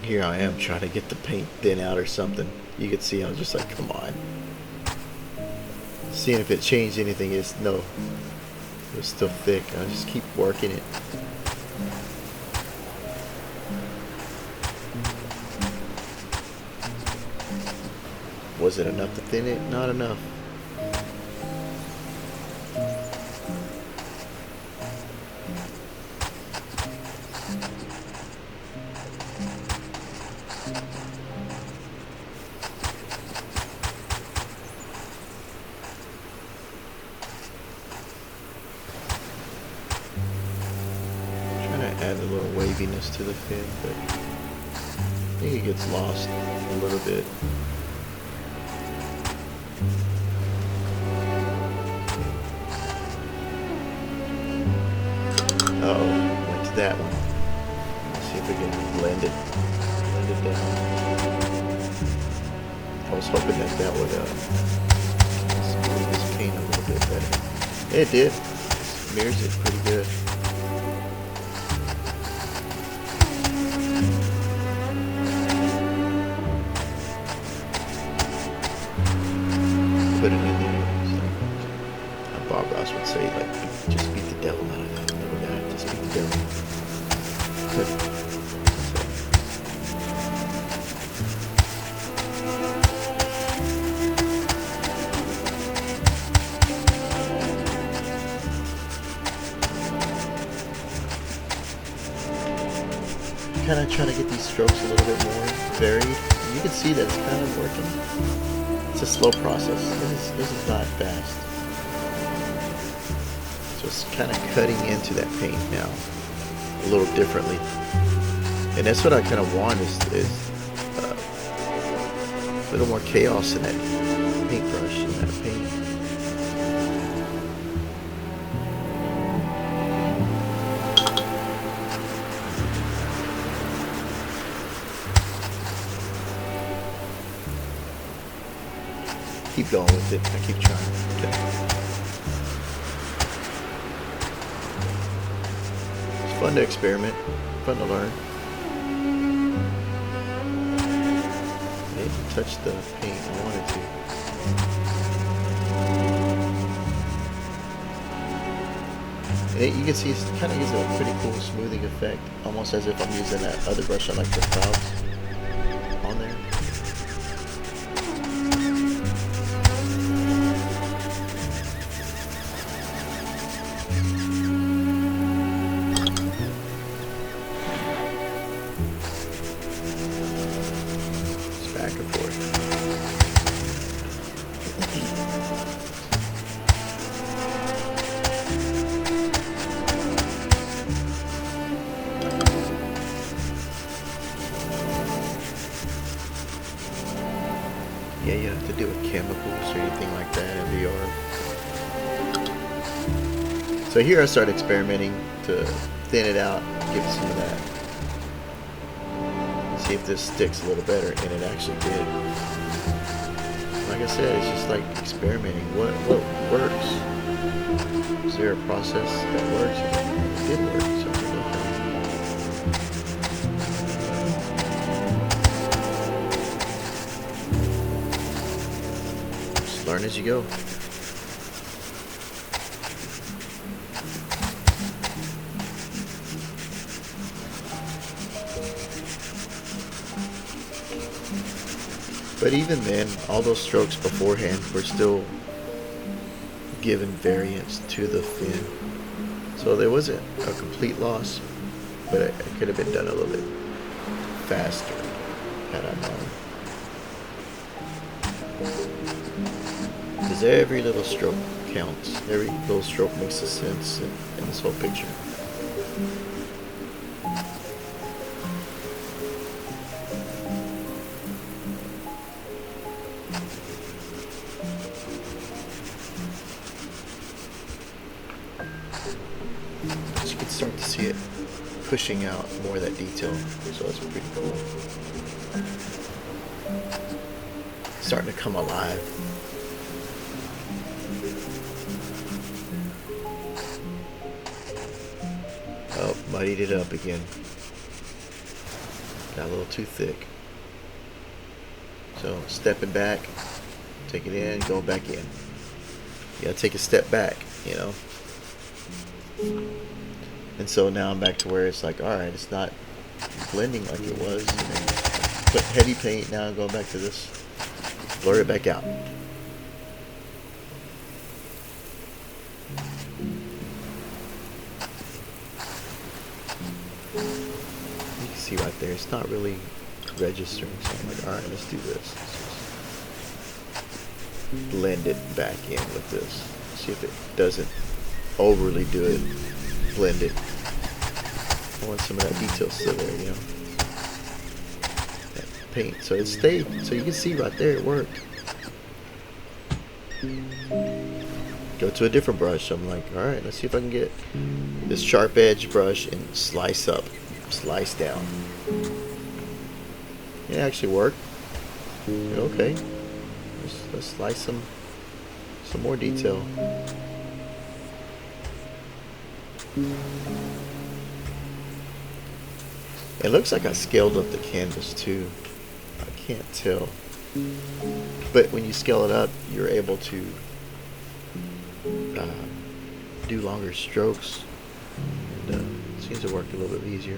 Here I am trying to get the paint thin out or something. You can see I'm just like, come on. Seeing if it changed anything. No, it was still thick. I just keep working it. Was it enough to thin it? Not enough. Add a little waviness to the fin, but I think it gets lost a little bit. Uh-oh, went to that one. Let's see if we can blend it down. I was hoping that would smooth this paint a little bit better. It did. Smears it pretty good. Put it in there. Like, Bob Ross would say, like, just beat the devil out of that. Never that. Just beat the devil. Kind of trying to get these strokes a little bit more varied. You can see that it's kind of working. It's a slow process. This is not fast. So it's kind of cutting into that paint now a little differently. And that's what I kind of want is a little more chaos in that paintbrush and that paint. Keep going with it. I keep trying. Okay. It's fun to experiment. Fun to learn. I didn't touch the paint. I wanted to. And you can see it kind of gives it a pretty cool smoothing effect. Almost as if I'm using that other brush I like, the clouds on there. So here I started experimenting to thin it out, give it some of that. See if this sticks a little better, and it actually did. Like I said, it's just like experimenting. What works? Is there a process that works? It did work. So I think, okay. Just learn as you go. But even then, all those strokes beforehand were still giving variance to the fin. So there wasn't a complete loss, but it could have been done a little bit faster had I known. Because every little stroke counts. Every little stroke makes a sense in this whole picture. You can start to see it pushing out more of that detail, so that's pretty cool. Starting to come alive. Oh, muddied it up again. Got a little too thick. So stepping back, take it in, go back in. You gotta take a step back, you know. And so now I'm back to where it's like, alright, it's not blending like it was. Put heavy paint now, going back to this. Blur it back out. You can see right there, it's not really registering. So I'm like, alright, let's do this. Let's blend it back in with this. See if it doesn't overly do it. Blend it. I want some of that detail still there, you know. That paint. So it stayed. So you can see right there it worked. Go to a different brush. I'm like, alright, let's see if I can get this sharp edge brush and slice up. Slice down. It actually worked. Okay. Let's slice some more detail. It looks like I scaled up the canvas too. I can't tell. But when you scale it up, you're able to do longer strokes. And it seems to work a little bit easier.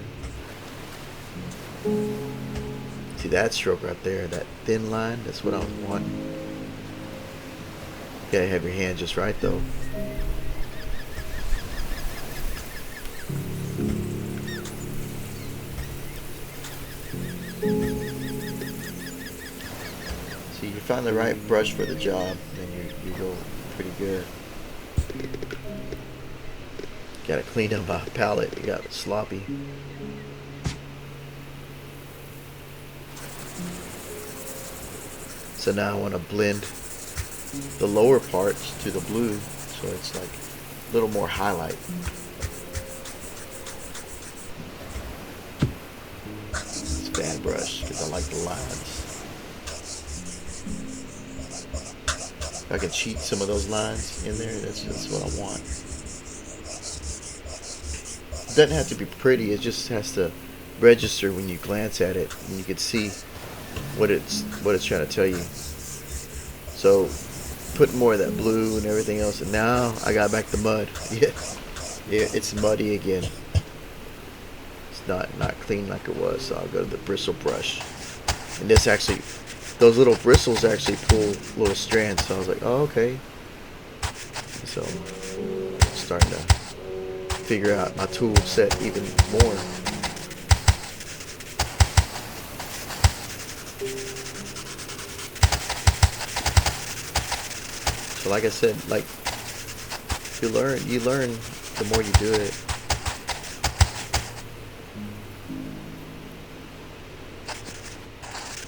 See that stroke right there, that thin line? That's what I was wanting. You gotta have your hand just right though. See, you find the right brush for the job, then you go pretty good. Gotta clean up my palette, it got sloppy. So now I want to blend the lower parts to the blue, so it's like a little more highlight. It's a bad brush because I like the lines. If I can cheat some of those lines in there, that's what I want. It doesn't have to be pretty, it just has to register when you glance at it, and you can see what it's trying to tell you. So put more of that blue and everything else, and now I got back the mud. Yeah, it's muddy again. It's not clean like it was, so I'll go to the bristle brush. And this actually, those little bristles actually pull little strands, so I was like, oh, okay. So I'm starting to figure out my tool set even more. So like I said, like you learn the more you do it.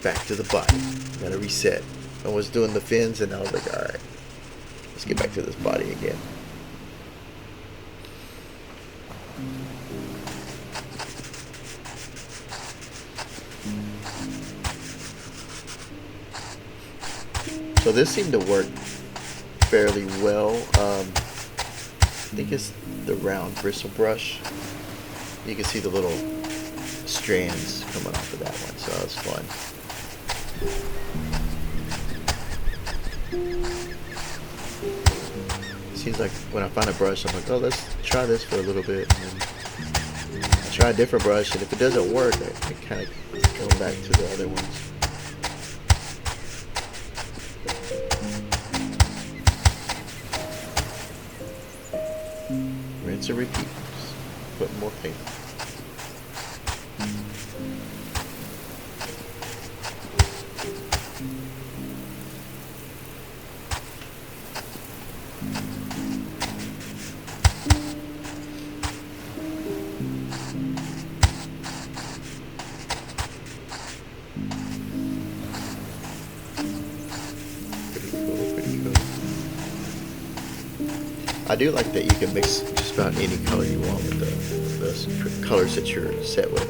Back to the body. Gotta reset. I was doing the fins and I was like, alright, let's get back to this body again. So this seemed to work fairly well. I think it's the round bristle brush. You can see the little strands coming off of that one, so that's fun. Seems like when I find a brush, I'm like, oh, let's try this for a little bit. And then I try a different brush, and if it doesn't work, I kind of go back to the other ones. Rinse and repeat. Just put more paint. I do like that you can mix just about any color you want with the colors that you're set with.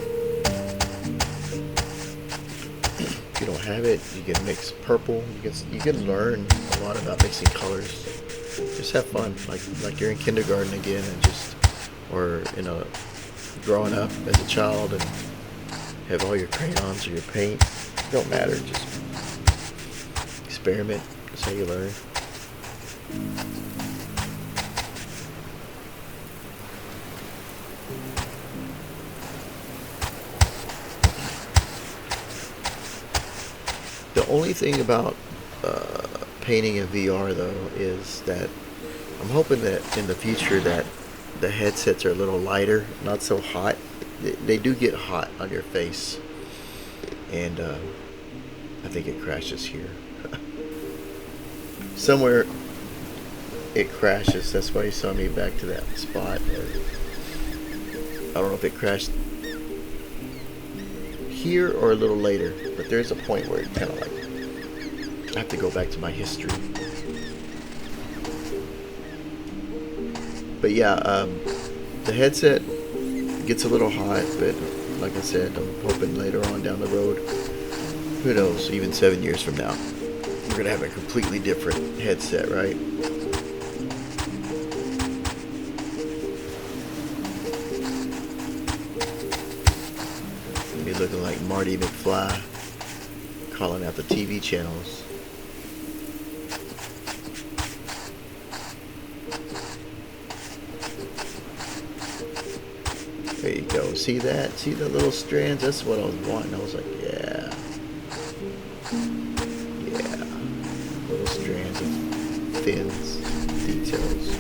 If you don't have it, you can mix purple. You can learn a lot about mixing colors. Just have fun, like you're in kindergarten again, or growing up as a child and have all your crayons or your paint. It don't matter. Just experiment. That's how you learn. The only thing about painting in VR though is that I'm hoping that in the future that the headsets are a little lighter, not so hot. They do get hot on your face, and I think it crashes here. Somewhere it crashes. That's why you saw me back to that spot. I don't know if it crashed here or a little later, but there's a point where it kind of like I have to go back to my history. But yeah, the headset gets a little hot, but like I said, I'm hoping later on down the road, who knows, even 7 years from now, we're gonna have a completely different headset, right? Be looking like Marty McFly calling out the TV channels. There you go. See that? See the little strands? That's what I was wanting. I was like, yeah. Yeah. Little strands of fins, details.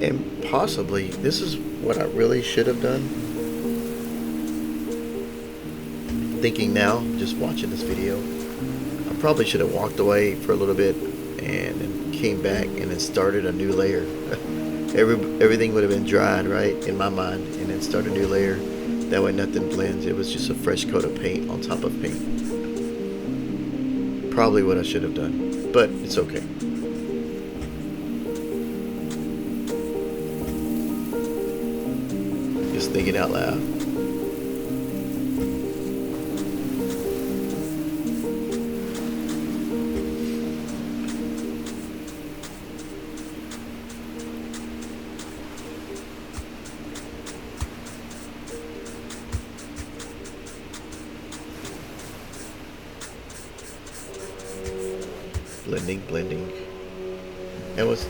And possibly, this is what I really should have done. Thinking now, just watching this video, I probably should have walked away for a little bit and then came back and then started a new layer. Everything would have been dried, right, in my mind, and then start a new layer. That way nothing blends. It was just a fresh coat of paint on top of paint. Probably what I should have done, but it's okay. Thinking out loud. Blending. And what's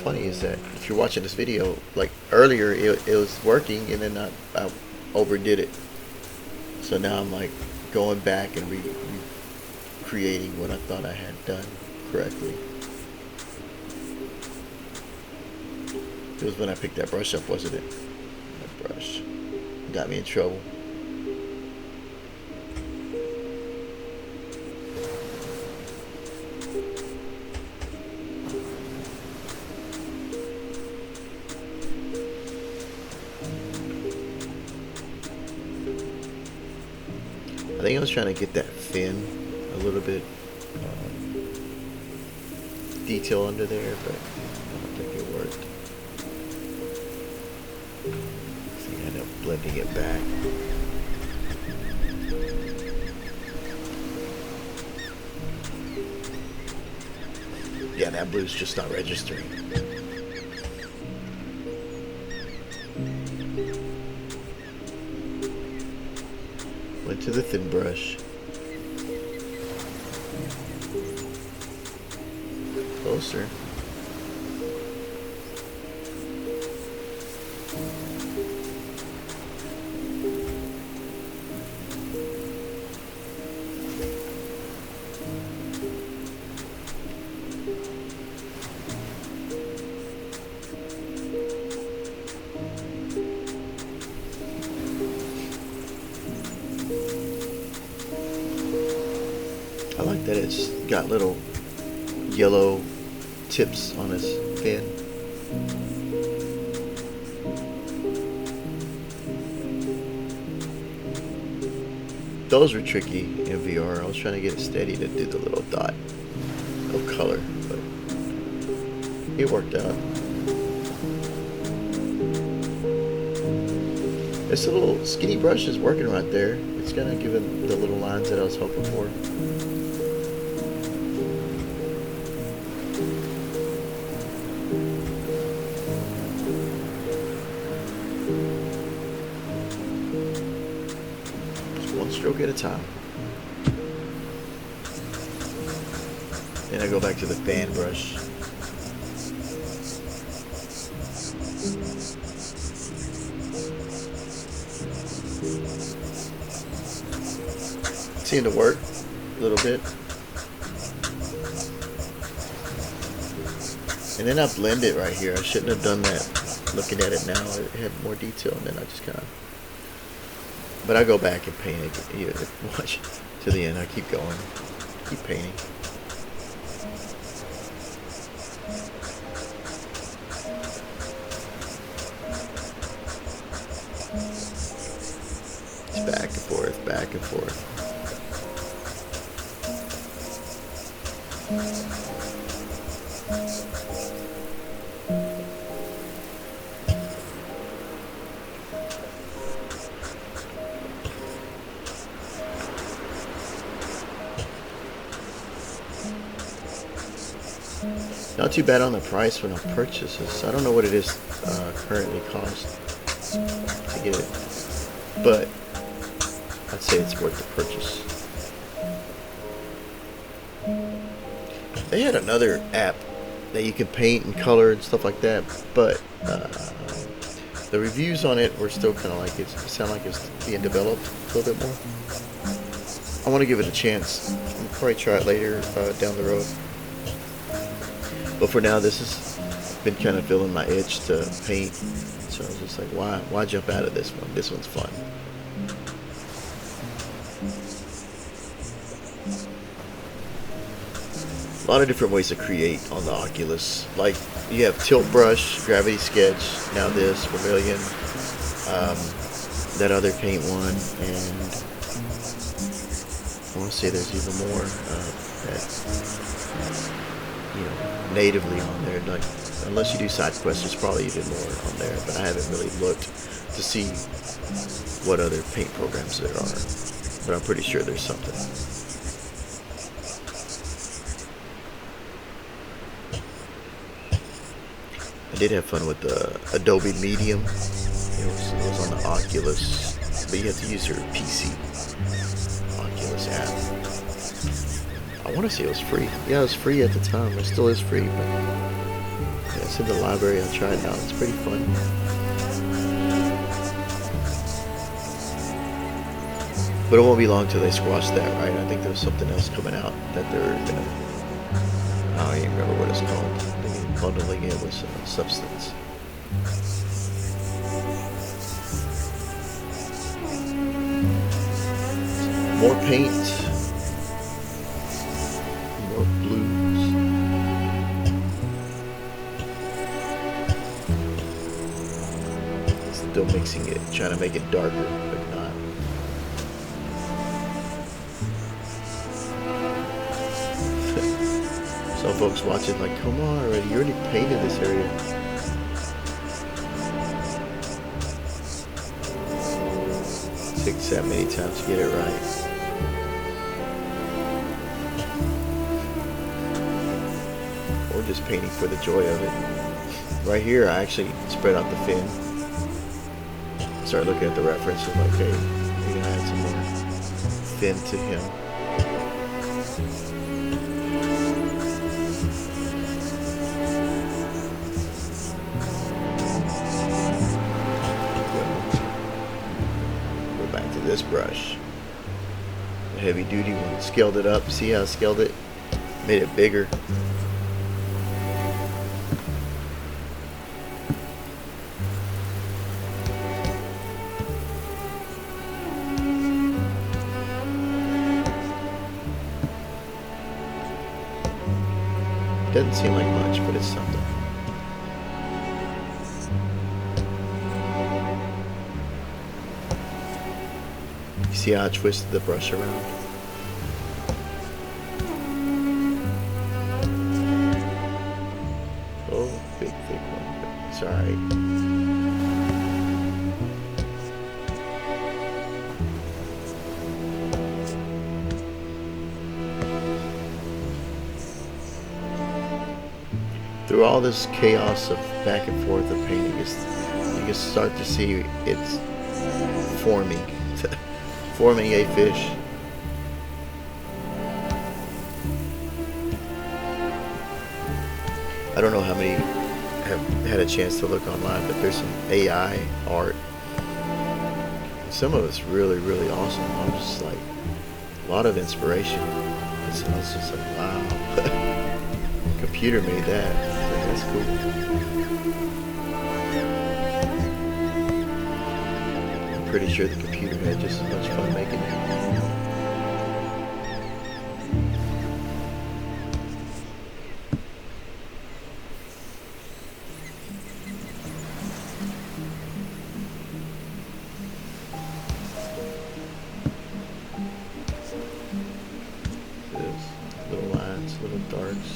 funny is that if you're watching this video, like earlier it was working and then I overdid it, so now I'm like going back and recreating what I thought I had done correctly. It was when I picked that brush up, wasn't it? That brush got me in trouble. I think I was trying to get that fin a little bit detail under there, but I don't think it worked. I think I ended up blending it back. Yeah, that blue's just not registering. Went to the thin brush. Closer. I like that it's got little yellow tips on his fin. Those were tricky in VR. I was trying to get it steady to do the little dot of color, but it worked out. This little skinny brush is working right there. It's gonna give it the little lines that I was hoping for. Just one stroke at a time. Then I go back to the fan brush. Seemed to work a little bit. And then I blend it right here. I shouldn't have done that. Looking at it now, it had more detail, and then I just kind of... But I go back and paint it. You watch to the end. I keep going. Keep painting. It's back and forth, back and forth. Not too bad on the price when I purchase this. I don't know what it is currently cost to get it, but I'd say it's worth the purchase. They had another app that you could paint and color and stuff like that, but the reviews on it were still kind of like it sounded like it's being developed a little bit more. I want to give it a chance. I'll probably try it later down the road. But for now, this has been kind of filling my itch to paint. So I was just like, why jump out of this one? This one's fun. A lot of different ways to create on the Oculus. Like, you have tilt brush, gravity sketch, now this, Vermillion, that other paint one, and I want to say there's even more that, you know, natively on there. Like, unless you do side quests, there's probably even more on there, but I haven't really looked to see what other paint programs there are, but I'm pretty sure there's something. I did have fun with the Adobe Medium. It was on the Oculus, but you have to use your PC Oculus app. I want to say it was free. Yeah, it was free at the time. It still is free, but yeah, it's in the library. I'll try it out. It's pretty fun. But it won't be long till they squash that, right? I think there's something else coming out that they're gonna... I don't even remember what it's called. Bundling it with substance. More paint, more blues. Still mixing it, trying to make it darker, but not. know folks watching like, come on already, you already painted this area. Takes that many times to get it right. Or just painting for the joy of it. Right here, I actually spread out the fin. Start looking at the reference and like, hey, maybe I add some more fin to him. Go back to this brush. The heavy duty one. Scaled it up. See how I scaled it? Made it bigger. Doesn't seem like much, but it's something. You see how I twisted the brush around? Oh, big thick one. It's alright. Through all this chaos of back and forth of painting, you can start to see it's forming, forming a fish. I don't know how many have had a chance to look online, but there's some AI art. Some of it's really, really awesome. I'm just like, a lot of inspiration. I was just like, wow. Computer made that. That's cool. I'm pretty sure the computer had just as much fun making it. This little lines, little darks.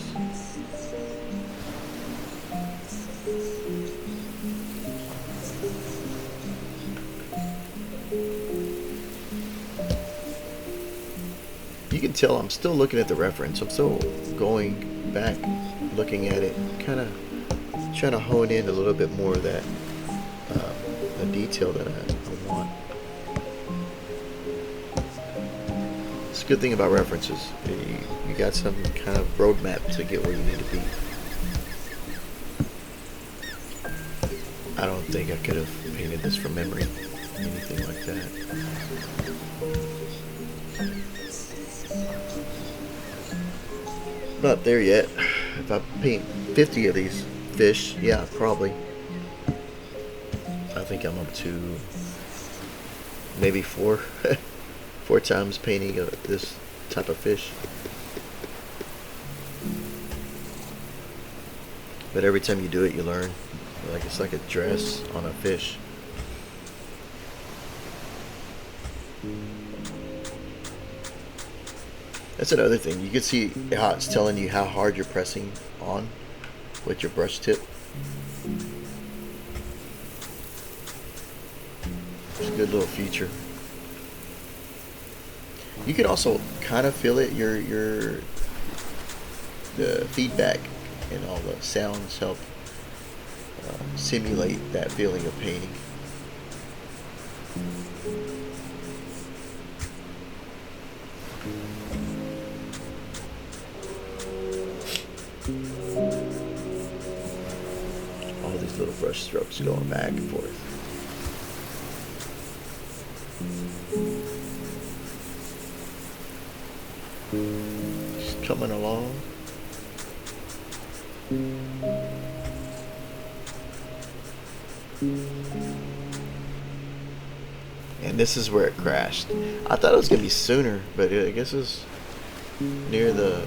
You can tell I'm still looking at the reference. I'm still going back, looking at it, kind of trying to hone in a little bit more of that the detail that I want. It's a good thing about references. You got some kind of roadmap to get where you need to be. I don't think I could have painted this from memory, anything like that. Not there yet. If I paint 50 of these fish, yeah, probably. I think I'm up to maybe four times painting this type of fish. But every time you do it, you learn. Like it's like a dress on a fish. That's another thing. You can see how it's telling you how hard you're pressing on with your brush tip. It's a good little feature. You can also kind of feel it. The feedback and all the sounds help simulate that feeling of painting. All these little brush strokes going back and forth. Just coming along. And this is where it crashed. I thought it was gonna be sooner, but I guess it was near the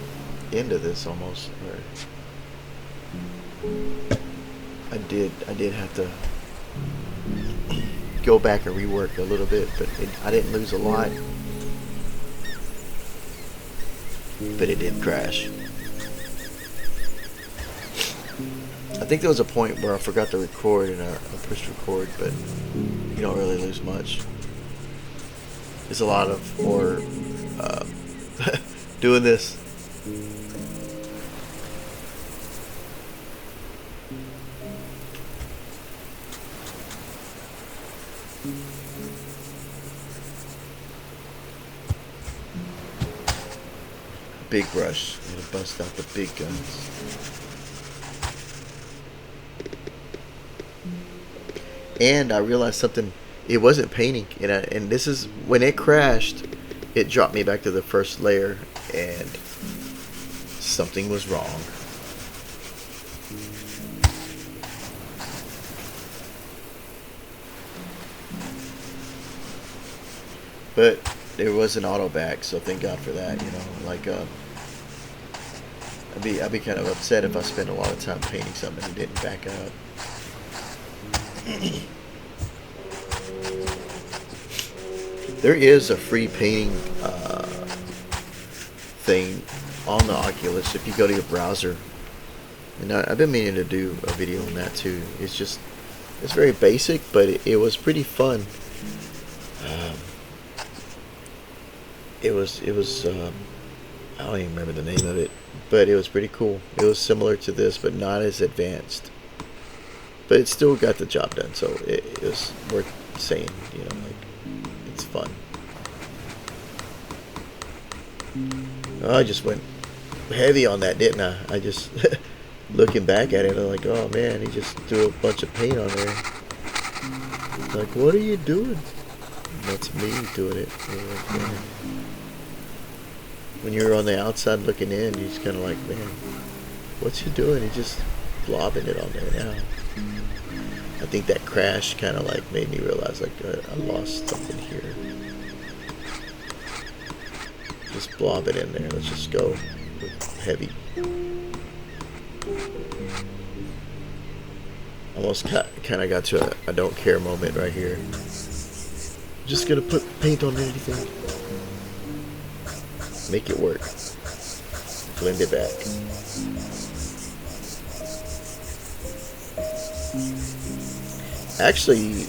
end of this almost. Where I did have to go back and rework a little bit, but I didn't lose a lot. But it did crash. I think there was a point where I forgot to record and I pushed record, but you don't really lose much. There's a lot of more doing this. Big brush. I'm gonna bust out the big guns. And I realized something. It wasn't painting, and this is when it crashed. It dropped me back to the first layer, and something was wrong. But there was an auto back, so thank God for that. You know, like I'd be kind of upset if I spent a lot of time painting something and it didn't back up. There is a free painting thing on the Oculus if you go to your browser, and I've been meaning to do a video on that too. It's very basic, but it was pretty fun. It was I don't even remember the name of it, but it was pretty cool. It was similar to this, but not as advanced. But it still got the job done, so it was worth saying. You know, like, it's fun. Oh, I just went heavy on that, didn't I? I just looking back at it, I'm like, oh man, he just threw a bunch of paint on there. Like, what are you doing? That's me doing it. Like, man. When you're on the outside looking in, you're just kind of like, man, what's he doing? He's just blobbing it on there now. I think that crash kind of like made me realize, like, I lost something here. Just blob it in there. Let's just go heavy. Almost kind of got to a I don't care moment right here. Just gonna put paint on anything. Make it work. Blend it back. Actually,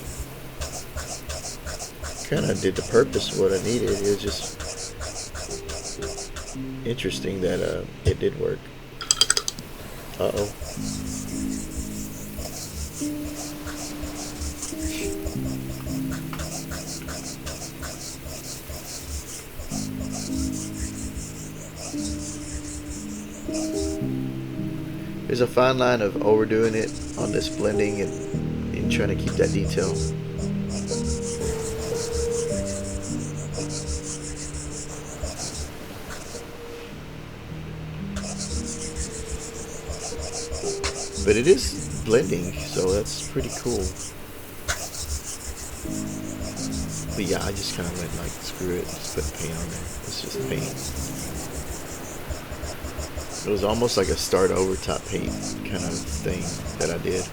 kind of did the purpose of what I needed. It was just interesting that it did work. Uh-oh. There's a fine line of overdoing it on this blending and trying to keep that detail. But it is blending, so that's pretty cool. But yeah, I just kind of went like, screw it, just put paint on there. It's just paint. It was almost like a start over top paint kind of thing that I did.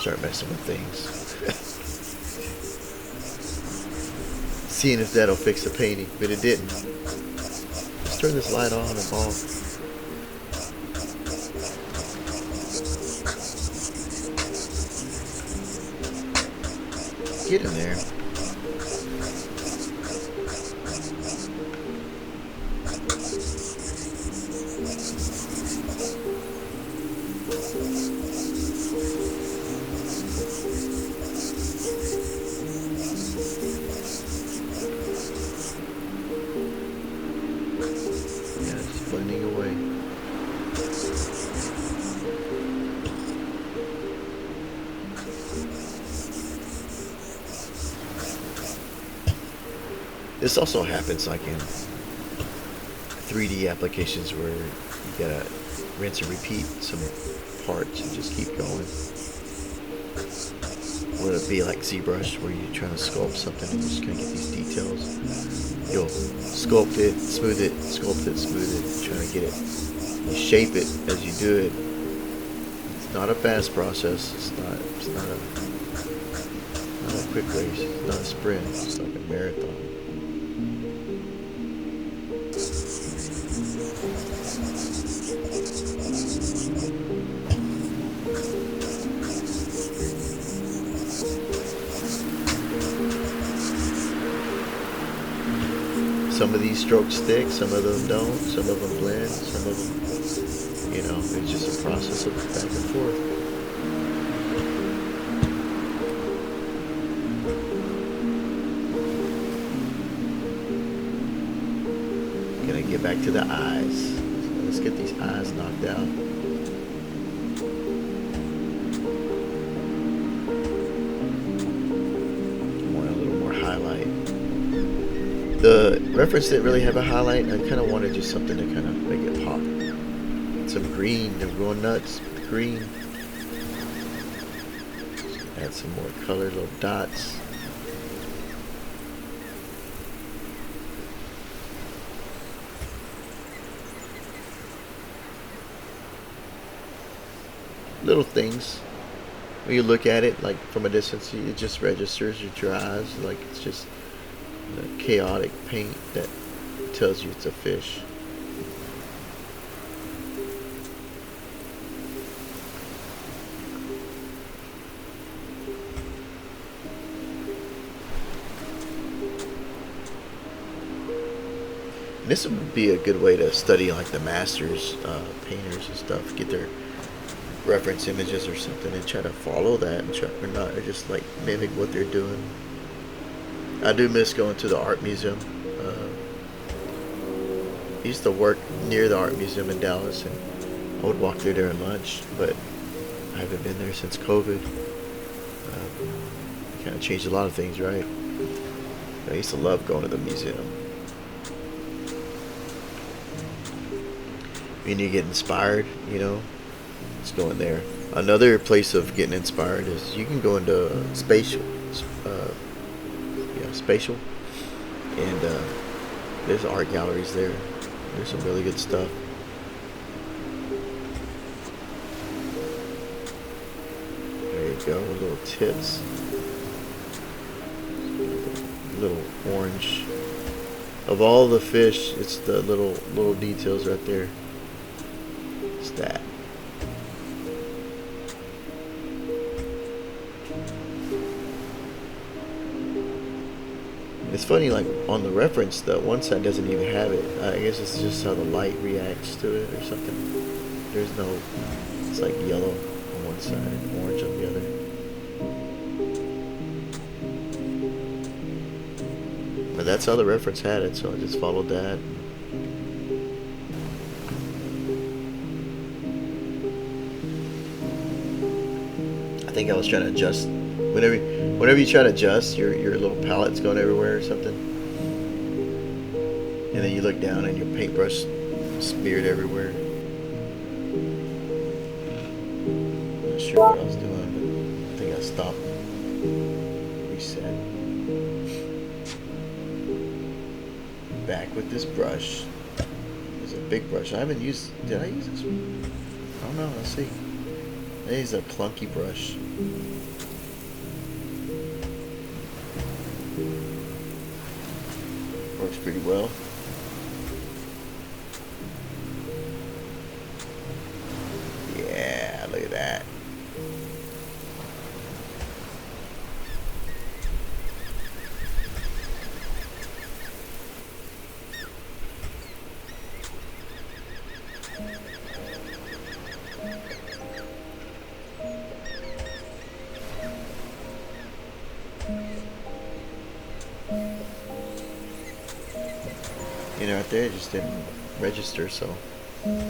Start messing with things. Seeing if that'll fix the painting, but it didn't. Let's turn this light on and off. Get in there. Blending away. This also happens like in 3D applications where you gotta rinse and repeat some parts and just keep going. Or it'd be like ZBrush where you're trying to sculpt something and you just kind of get these details. You'll sculpt it, smooth it, sculpt it, smooth it, trying to get it. You shape it as you do it. It's not a fast process. It's not a quick race. It's not a sprint. It's like a marathon. Some of these strokes stick, some of them don't, some of them blend, some of them, you know, it's just a process of back and forth. Gonna get back to the eyes. So let's get these eyes knocked out. Want a little more highlight. The reference didn't really have a highlight. I kind of wanted just something to kind of make it pop. Some green. They're going nuts with green. Add some more color, little dots. Little things. When you look at it, like from a distance, it just registers with your eyes. Like it's just chaotic paint that tells you it's a fish. And this would be a good way to study like the masters, painters and stuff, get their reference images or something and try to follow that and try or not, or just like mimic what they're doing. I do miss going to the art museum. I used to work near the art museum in Dallas, and I would walk through during lunch, but I haven't been there since COVID. Kind of changed a lot of things, right? I used to love going to the museum. When you get inspired, you know, just go in there. Another place of getting inspired is you can go into spatial, spatial, and there's art galleries there. There's some really good stuff. There you go, little tips, little orange. Of all the fish, it's the little details right there. It's that. It's funny, like on the reference, the one side doesn't even have it. I guess it's just how the light reacts to it or something. There's no, it's like yellow on one side and orange on the other. But that's how the reference had it, so I just followed that. I think I was trying to adjust. Whenever you try to adjust, your little palette's going everywhere or something, and then you look down and your paintbrush smeared everywhere. Not sure what I was doing, but I think I stopped. Reset. Back with this brush. It's a big brush. I haven't used. Did I use this one? I don't know. Let's see. I use a clunky brush. Works pretty well. Yeah, look at that. You know, right there, it just didn't register, so. With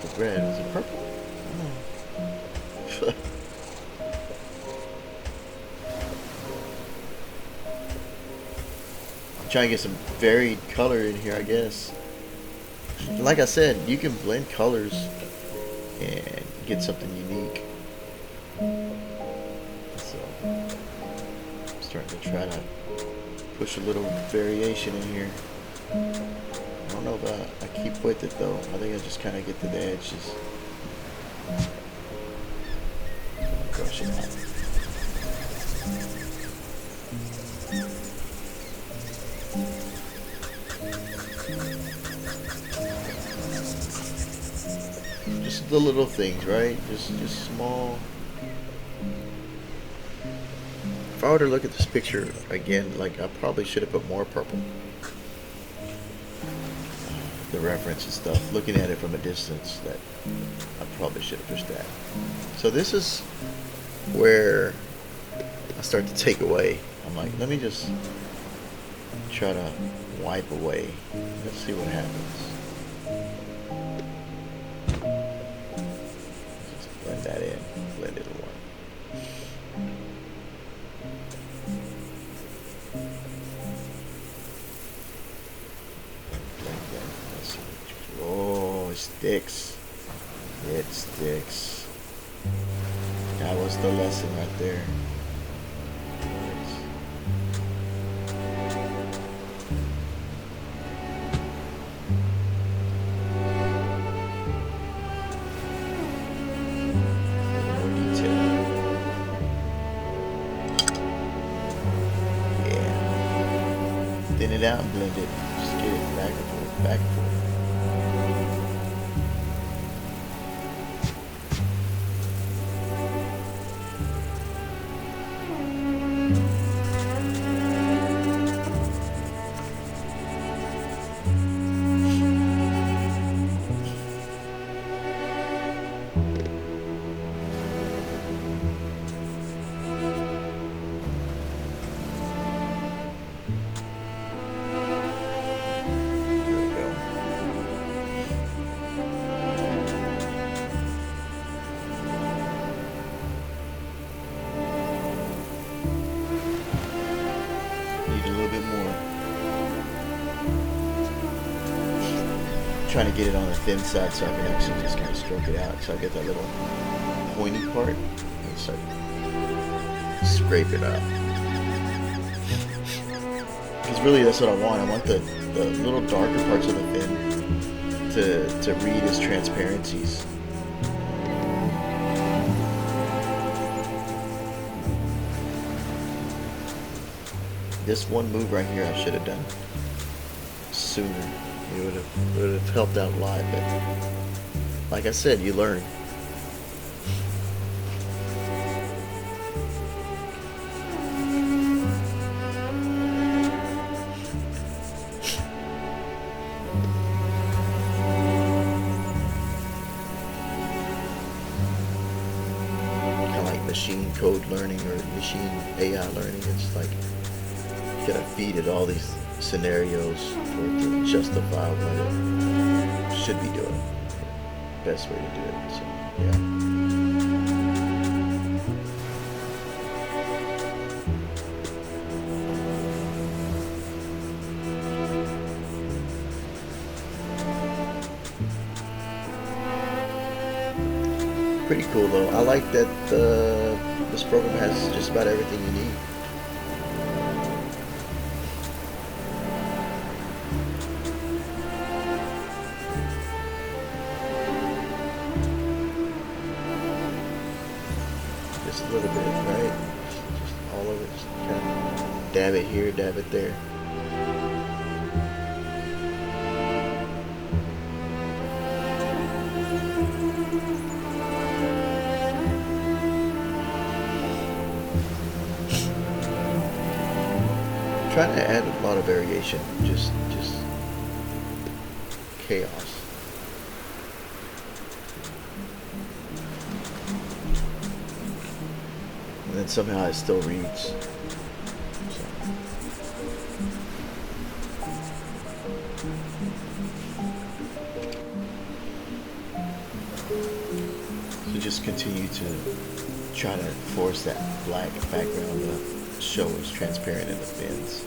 the red, was it purple? Oh. I'm trying to get some varied color in here, I guess. Like I said, you can blend colors and get something unique. So, I'm starting to try to push a little variation in here. I don't know if I keep with it though. I think I just kind of get to the edges. Brush it out. Just the little things, right? Just small. If I were to look at this picture again, like I probably should have put more purple. The reference and stuff. Looking at it from a distance, that I probably should have pushed that. So this is where I start to take away. I'm like, let me just try to wipe away. Let's see what happens. Just blend that in. Blend it away. Oh, it sticks. It sticks. That was the lesson right there. More detail. Yeah. Thin it out and blend it. Just get it back and forth, back and forth. Trying to get it on the thin side so I can actually just kind of stroke it out so I get that little pointy part and start scrape it up. Because really that's what I want. I want the little darker parts of the fin to read as transparencies. This one move right here I should have done sooner. It would have helped out a lot, but like I said, you learn. Kind of like machine code learning or machine AI learning. It's like you gotta feed it all these scenarios for it to justify what it should be doing. Best way to do it. So, yeah. Pretty cool though. I like that this program has just about everything you need. Just a little bit, right? Just all over. Just kind of dab it here, dab it there. Trying to add a lot of variation, just chaos. And then somehow it still reads. So just continue to try to force that black background to show as transparent in the fins.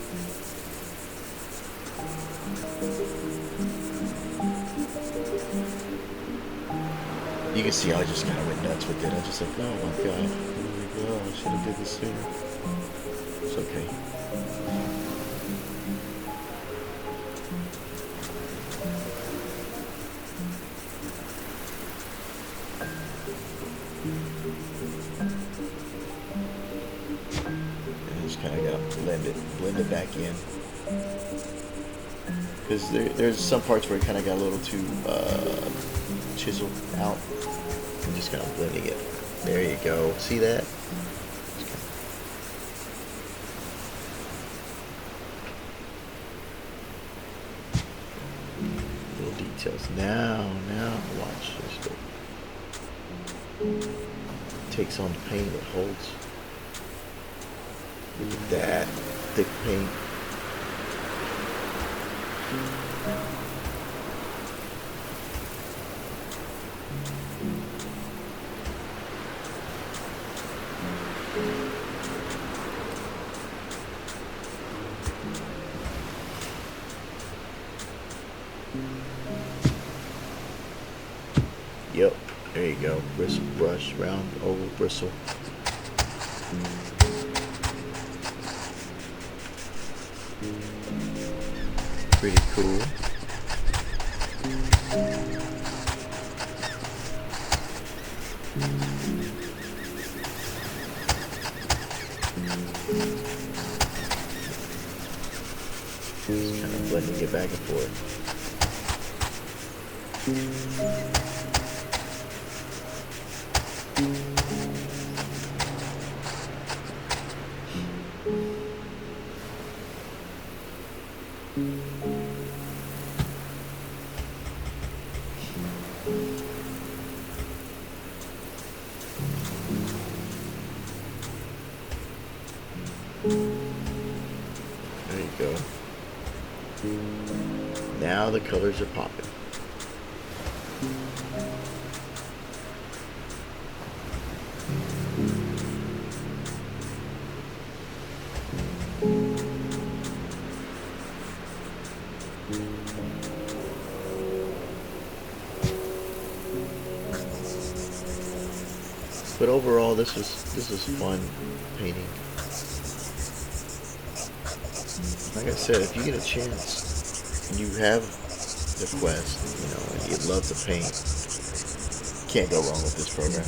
You can see I just kind of went nuts with it. I just like, oh my god, oh, I should have did this sooner. It's okay. And just kind of gotta blend it back in. Because there's some parts where it kind of got a little too chiseled out. I'm just kind of blending it. There you go. See that? Little details. Now watch this. Takes on the paint. It holds. Look at that thick paint. Yep, there you go. Bristle brush, round oval bristle. Pretty cool. Just kind of blending it back and forth. There you go. Now the colors are popping. But overall, this was fun painting. Like I said, if you get a chance and you have the quest, you know, and you love to paint, can't go wrong with this program.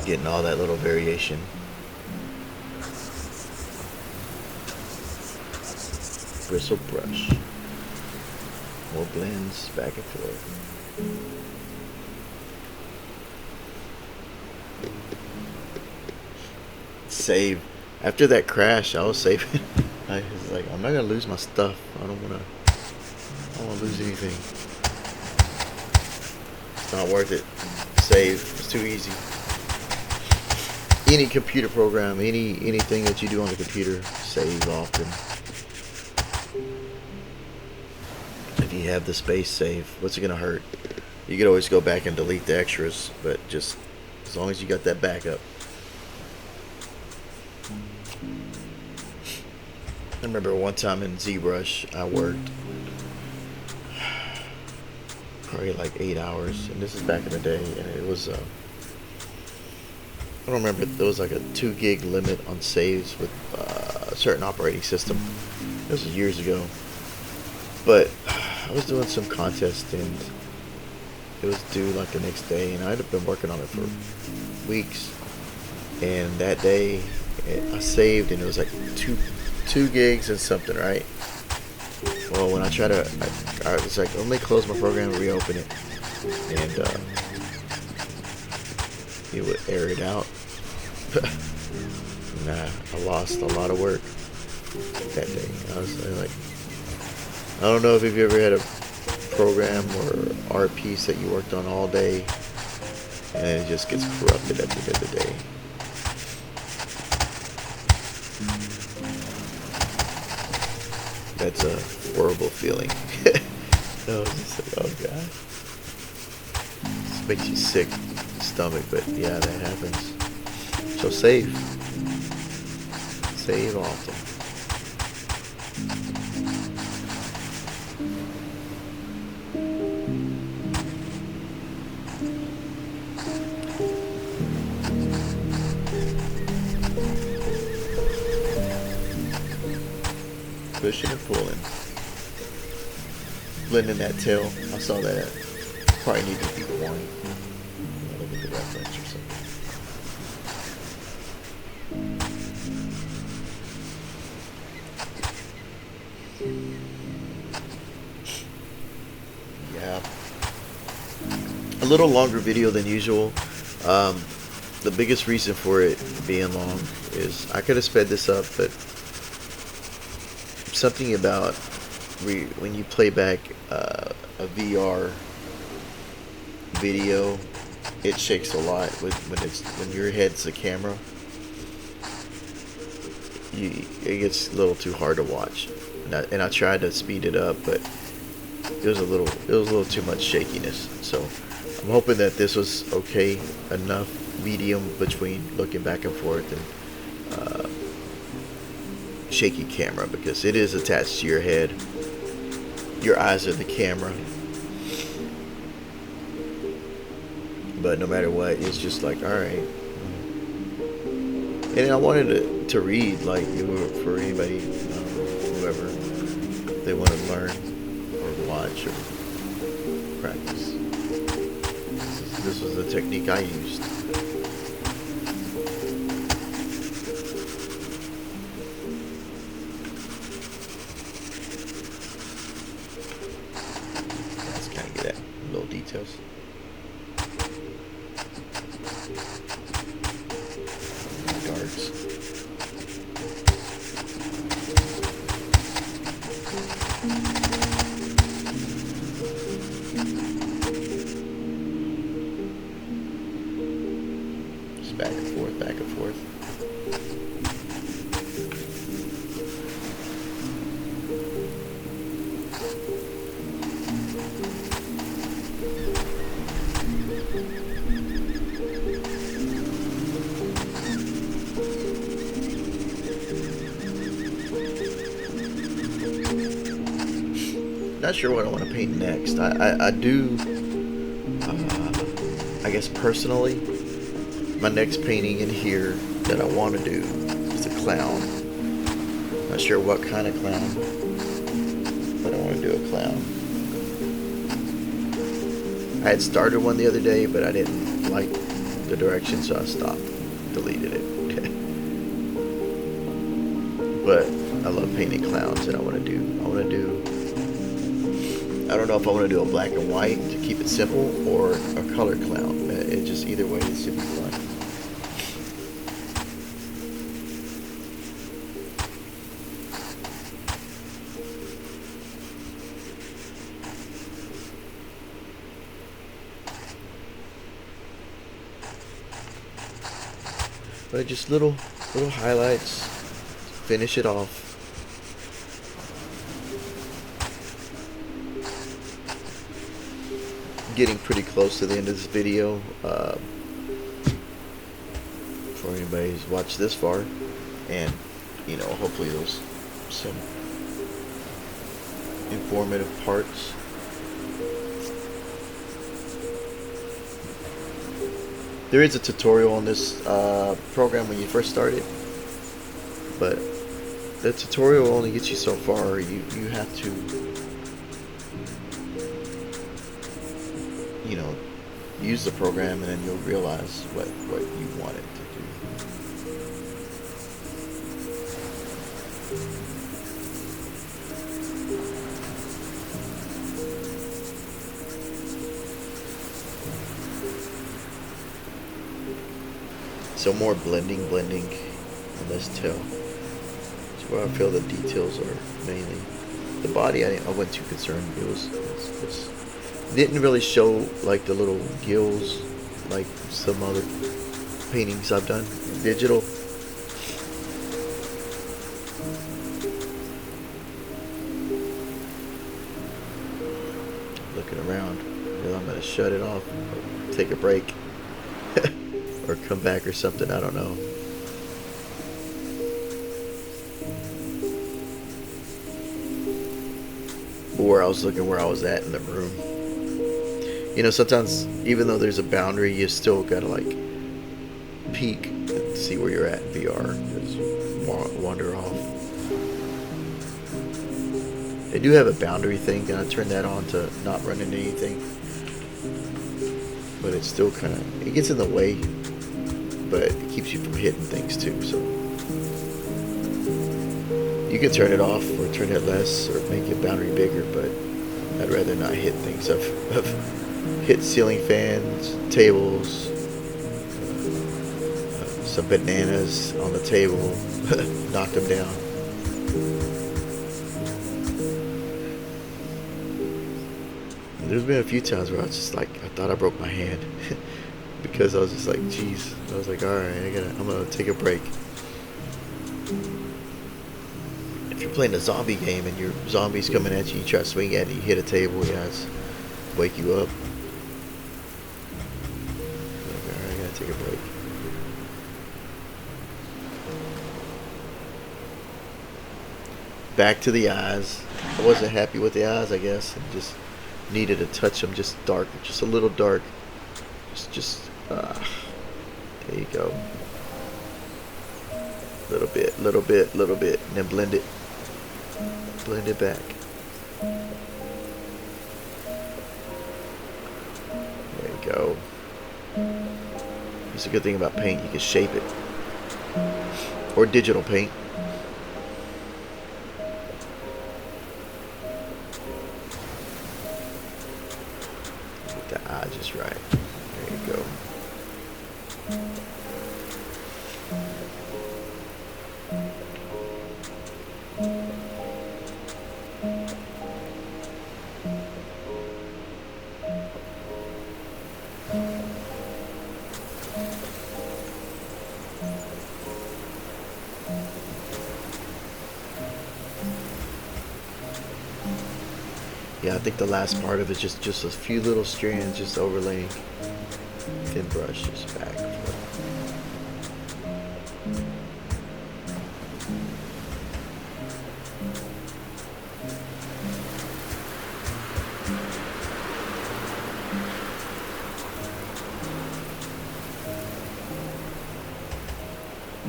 Getting all that little variation. Bristle brush. More blends back and forth. Save. After that crash, I was saving. I was like, I'm not gonna lose my stuff. I don't wanna lose anything. It's not worth it. Save. It's too easy. Any computer program, anything that you do on the computer, save often. If you have the space, save. What's it gonna hurt? You could always go back and delete the extras, but just as long as you got that backup. I remember one time in ZBrush, I worked probably like 8 hours, and this is back in the day, and it was I don't remember, there was like a 2 gig limit on saves with a certain operating system. This was years ago. But I was doing some contest and it was due like the next day, and I'd have been working on it for weeks. And that day I saved and it was like two gigs and something, right? Well, when I try to, I was like, let me close my program and reopen it. And it would air it out. Nah, I lost a lot of work that day. I was like, I don't know if you've ever had a program or art piece that you worked on all day and then it just gets corrupted at the end of the day. That's a horrible feeling. I was just like, oh god. This makes you sick stomach, but yeah, that happens. So save. Save often. pushing and pulling. Blending that tail. I saw that. Probably need to be one. Look at the reference or something. Yeah. A little longer video than usual. The biggest reason for it being long is I could have sped this up, but something about when you play back a VR video, it shakes a lot when your head's the camera. It gets a little too hard to watch, and I tried to speed it up, but it was a little too much shakiness. So I'm hoping that this was okay enough, medium between looking back and forth and shaky camera, because it is attached to your head. Your eyes are the camera, but no matter what, it's just like, all right. And I wanted to read, like, for anybody, whoever they want to learn or watch or practice. This was the technique I used. Let's kind of get at little details. Darts. Just back and forth, back and forth. Not sure what I want to paint next. I do, I guess personally, my next painting in here that I want to do is a clown. Not sure what kind of clown, but I want to do a clown. I had started one the other day, but I didn't like the direction, so I stopped, deleted it. But I love painting clowns, and I want to do, I don't know if I want to do a black and white to keep it simple or a color clown. It just, either way, it should be fun. But just little highlights, finish it off. Getting pretty close to the end of this video. For anybody who's watched this far, and hopefully there's some informative parts. There is a tutorial on this program when you first start it, but the tutorial only gets you so far. You have to use the program, and then you'll realize what you want it to do. So more blending on this tail. It's where I feel the details are mainly. The body, I wasn't too concerned. It didn't really show like the little gills like some other paintings I've done digital. Looking around, I'm gonna shut it off, or take a break, or come back or something. I don't know. Where I was looking, where I was at in the room. Sometimes even though there's a boundary, you still gotta like peek and see where you're at in VR. Just wander off. They do have a boundary thing, and I turned that on to not run into anything. But it's still kind of, it gets in the way, but it keeps you from hitting things too. So you can turn it off or turn it less or make your boundary bigger, but I'd rather not hit things. I've hit ceiling fans, tables, some bananas on the table, knocked them down. And there's been a few times where I was just like, I thought I broke my hand because I was just like, geez. I was like, all right, I'm gonna take a break. If you're playing a zombie game and your zombie's coming at you, you try to swing at it, you hit a table, yeah, it's wake you up. Like, all right, I gotta take a break. Back to the eyes. I wasn't happy with the eyes, I guess. I just needed to touch them just dark, just a little dark. There you go. Little bit, and then blend it back. There you go. It's a good thing about paint, you can shape it. Or digital paint. Get the eye just right. There you go. Yeah, I think the last part of it just a few little strands, just overlaying. Thin brush, just back and forth.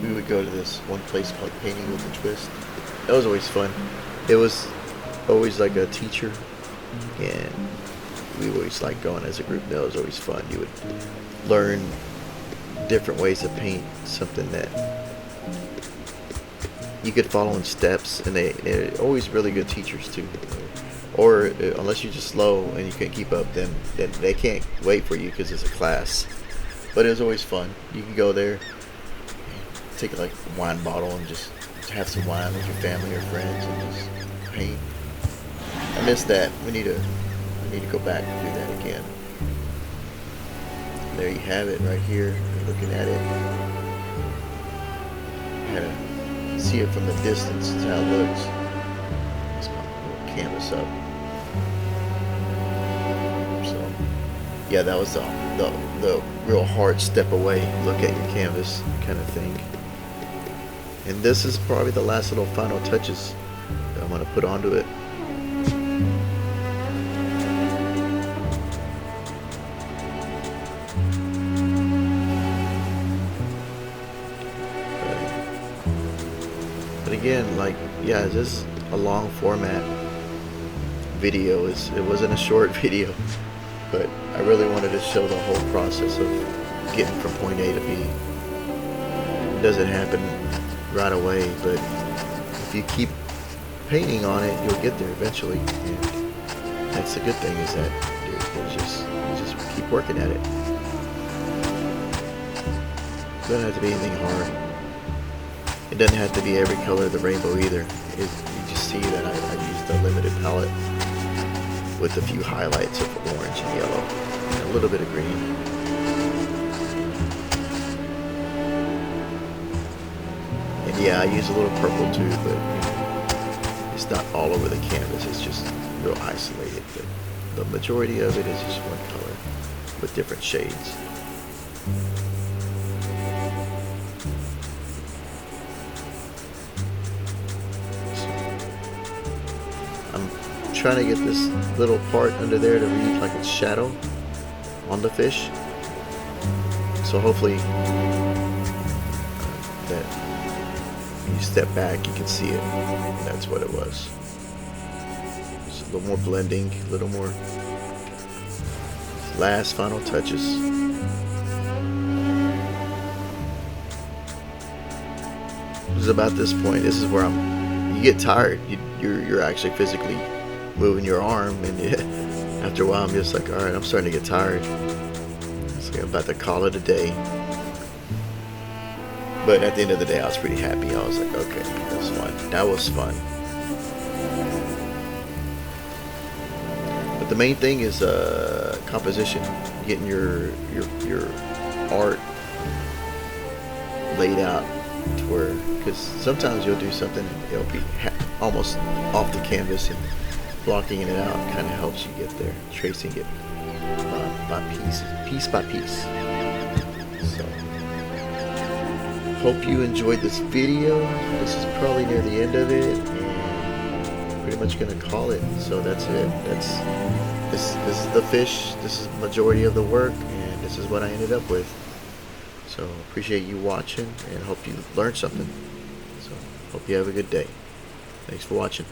We would go to this one place called Painting with a Twist. That was always fun. It was always like a teacher, and we always liked going as a group. That was always fun. You would learn different ways to paint something that you could follow in steps, and they're always really good teachers too. Or unless you're just slow and you can't keep up, then they can't wait for you because it's a class. But it was always fun. You can go there, take like a wine bottle and just have some wine with your family or friends and just paint. I miss that. We need to go back and do that again. There you have it right here. You're looking at it. You had to see it from the distance. That's how it looks. Let's pop a little canvas up. So yeah, that was the real hard step away. Look at your canvas kind of thing. And this is probably the last little final touches that I'm going to put onto it. But again, like, yeah, just a long format video. It wasn't a short video, but I really wanted to show the whole process of getting from point A to B. It doesn't happen right away, but if you keep painting on it, you'll get there eventually. And that's the good thing, is that you just keep working at it. It doesn't have to be anything hard. It doesn't have to be every color of the rainbow either. You just see that I used a limited palette with a few highlights of orange and yellow and a little bit of green. And yeah, I use a little purple too, but it's not all over the canvas. It's just real isolated. But the majority of it is just one color with different shades. I'm trying to get this little part under there to read like it's shadow on the fish. So hopefully that when you step back you can see it. That's what it was. little more blending, a little more last final touches. This is about this point. This is where you get tired. You're actually physically moving your arm, and after a while, I'm just like, all right, I'm starting to get tired. So I'm about to call it a day. But at the end of the day, I was pretty happy. I was like, okay, that was fun. That was fun. But the main thing is composition, getting your art laid out to where, because sometimes you'll do something, it'll be almost off the canvas, and blocking it out kind of helps you get there, tracing it by piece by piece. So, hope you enjoyed this video. This is probably near the end of it, and pretty much gonna call it. So that's it. This is the fish. This is the majority of the work, and this is what I ended up with. So appreciate you watching, and hope you learned something. So hope you have a good day. Thanks for watching.